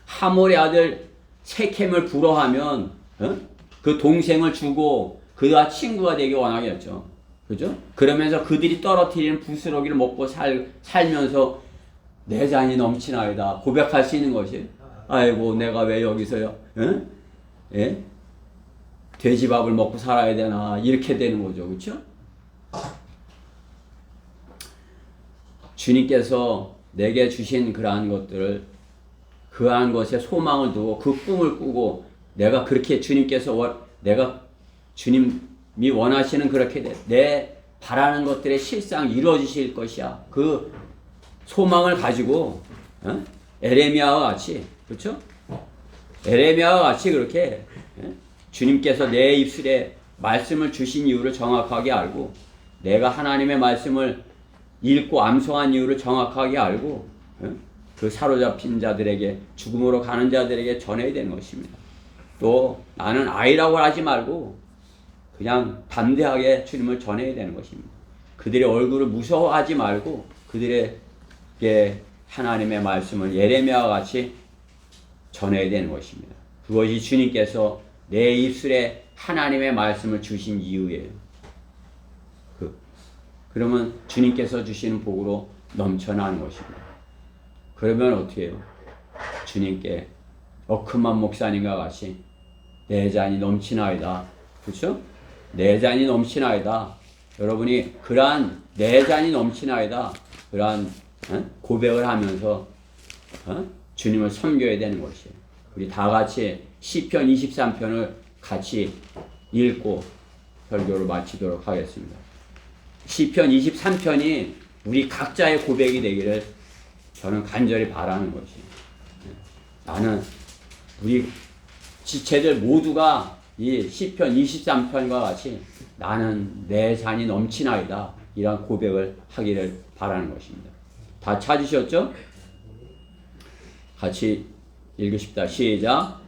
하몰의 아들 세켐을 부러하면 그 동생을 주고 그와 친구가 되기 원하겠죠. 그죠? 그러면서 그들이 떨어뜨리는 부스러기를 먹고 살면서 내 잔이 넘치나이다 고백할 수 있는 것이. 아이고 내가 왜 여기서요? 예? 돼지밥을 먹고 살아야 되나 이렇게 되는 거죠. 그렇죠? 주님께서 내게 주신 그러한 것들을 그러한 것에 소망을 두고 그 꿈을 꾸고 내가 그렇게 내가 주님이 원하시는 그렇게 내 바라는 것들의 실상 이루어지실 것이야. 그 소망을 가지고 에레미야와 같이, 그렇죠? 에레미야와 같이 그렇게 주님께서 내 입술에 말씀을 주신 이유를 정확하게 알고, 내가 하나님의 말씀을 읽고 암송한 이유를 정확하게 알고, 그 사로잡힌 자들에게, 죽음으로 가는 자들에게 전해야 되는 것입니다. 또 나는 아이라고 하지 말고 그냥 담대하게 주님을 전해야 되는 것입니다. 그들의 얼굴을 무서워하지 말고 그들에게 하나님의 말씀을 예레미야와 같이 전해야 되는 것입니다. 그것이 주님께서 내 입술에 하나님의 말씀을 주신 이유예요. 그러면 주님께서 주시는 복으로 넘쳐나는 것입니다. 그러면 어떻게 해요? 주님께 어크만 목사님과 같이 내 잔이 넘치나이다. 그렇죠? 내 잔이 넘치나이다. 여러분이 그러한 내 잔이 넘치나이다. 그러한 고백을 하면서 주님을 섬겨야 되는 것이에요. 우리 다 같이 시편 23편을 같이 읽고 설교를 마치도록 하겠습니다. 시편 23편이 우리 각자의 고백이 되기를 저는 간절히 바라는 것이에요. 나는 우리 지체들 모두가 이 시편 23편과 같이 나는 내 잔이 넘치나이다. 이런 고백을 하기를 바라는 것입니다. 다 찾으셨죠? 같이 읽으십시다. 시작.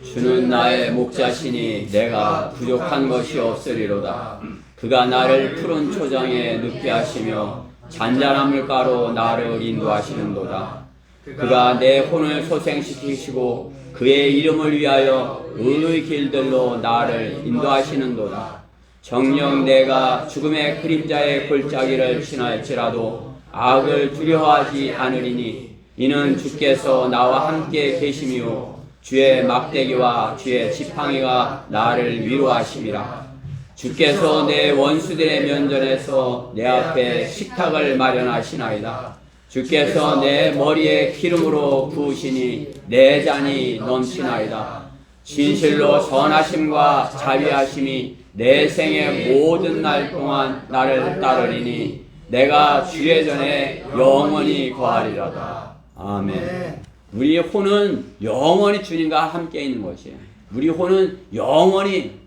주는 나의 목자시니 내가 부족한 것이 없으리로다. 그가 나를 푸른 초장에 눕게 하시며 잔잔한 물가로 나를 인도하시는도다. 그가 내 혼을 소생시키시고 그의 이름을 위하여 의의 길들로 나를 인도하시는도다. 정녕 내가 죽음의 그림자의 골짜기를 지날지라도 악을 두려워하지 않으리니 이는 주께서 나와 함께 계심이요 주의 막대기와 주의 지팡이가 나를 위로하심이라. 주께서 내 원수들의 면전에서 내 앞에 식탁을 마련하시나이다. 주께서 내 머리에 기름으로 부으시니 내 잔이 넘치나이다. 진실로 선하심과 자비하심이 내 생의 모든 날 동안 나를 따르리니 내가 주의 전에 영원히 거하리로다. 아멘. 우리의 혼은 영원히 주님과 함께 있는 것이에요. 우리 혼은 영원히,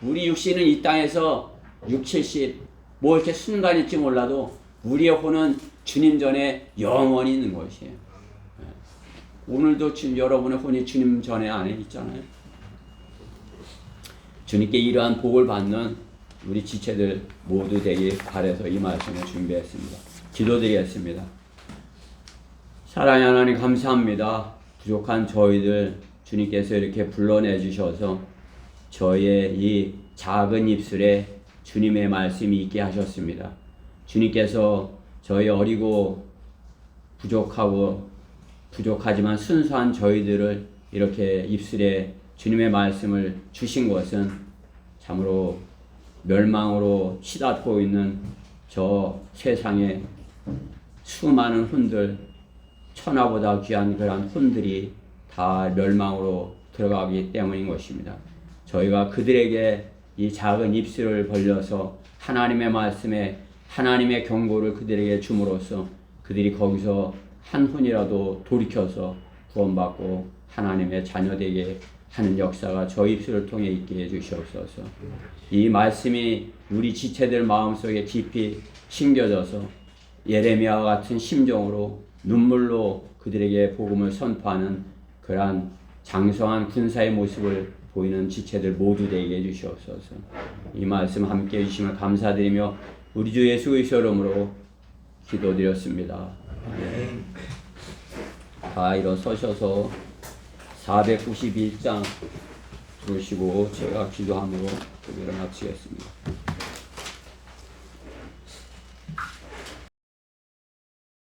우리 육신은 이 땅에서 6, 70, 뭐 이렇게 순간일지 몰라도 우리의 혼은 주님 전에 영원히 있는 것이에요. 오늘도 지금 여러분의 혼이 주님 전에 안에 있잖아요. 주님께 이러한 복을 받는 우리 지체들 모두 되길 바라서 이 말씀을 준비했습니다. 기도드리겠습니다. 사랑의 하나님 감사합니다. 부족한 저희들 주님께서 이렇게 불러내 주셔서 저희의 이 작은 입술에 주님의 말씀이 있게 하셨습니다. 주님께서 저희 어리고 부족하지만 순수한 저희들을 이렇게 입술에 주님의 말씀을 주신 것은 참으로 멸망으로 치닫고 있는 저 세상에 수많은 혼들, 천하보다 귀한 그런 혼들이 다 멸망으로 들어가기 때문인 것입니다. 저희가 그들에게 이 작은 입술을 벌려서 하나님의 말씀에 하나님의 경고를 그들에게 줌으로써 그들이 거기서 한 혼이라도 돌이켜서 구원받고 하나님의 자녀되게 하는 역사가 저 입술을 통해 있게 해주시옵소서. 이 말씀이 우리 지체들 마음속에 깊이 심겨져서 예레미야와 같은 심정으로 눈물로 그들에게 복음을 선포하는 그러한 장성한 군사의 모습을 보이는 지체들 모두 되게 해주시옵소서. 이 말씀 함께 해주심을 감사드리며 우리 주 예수 그리스도의 이름으로 기도드렸습니다. 다 일어서셔서 491장 들으시고 제가 기도함으로 기도를 마치겠습니다.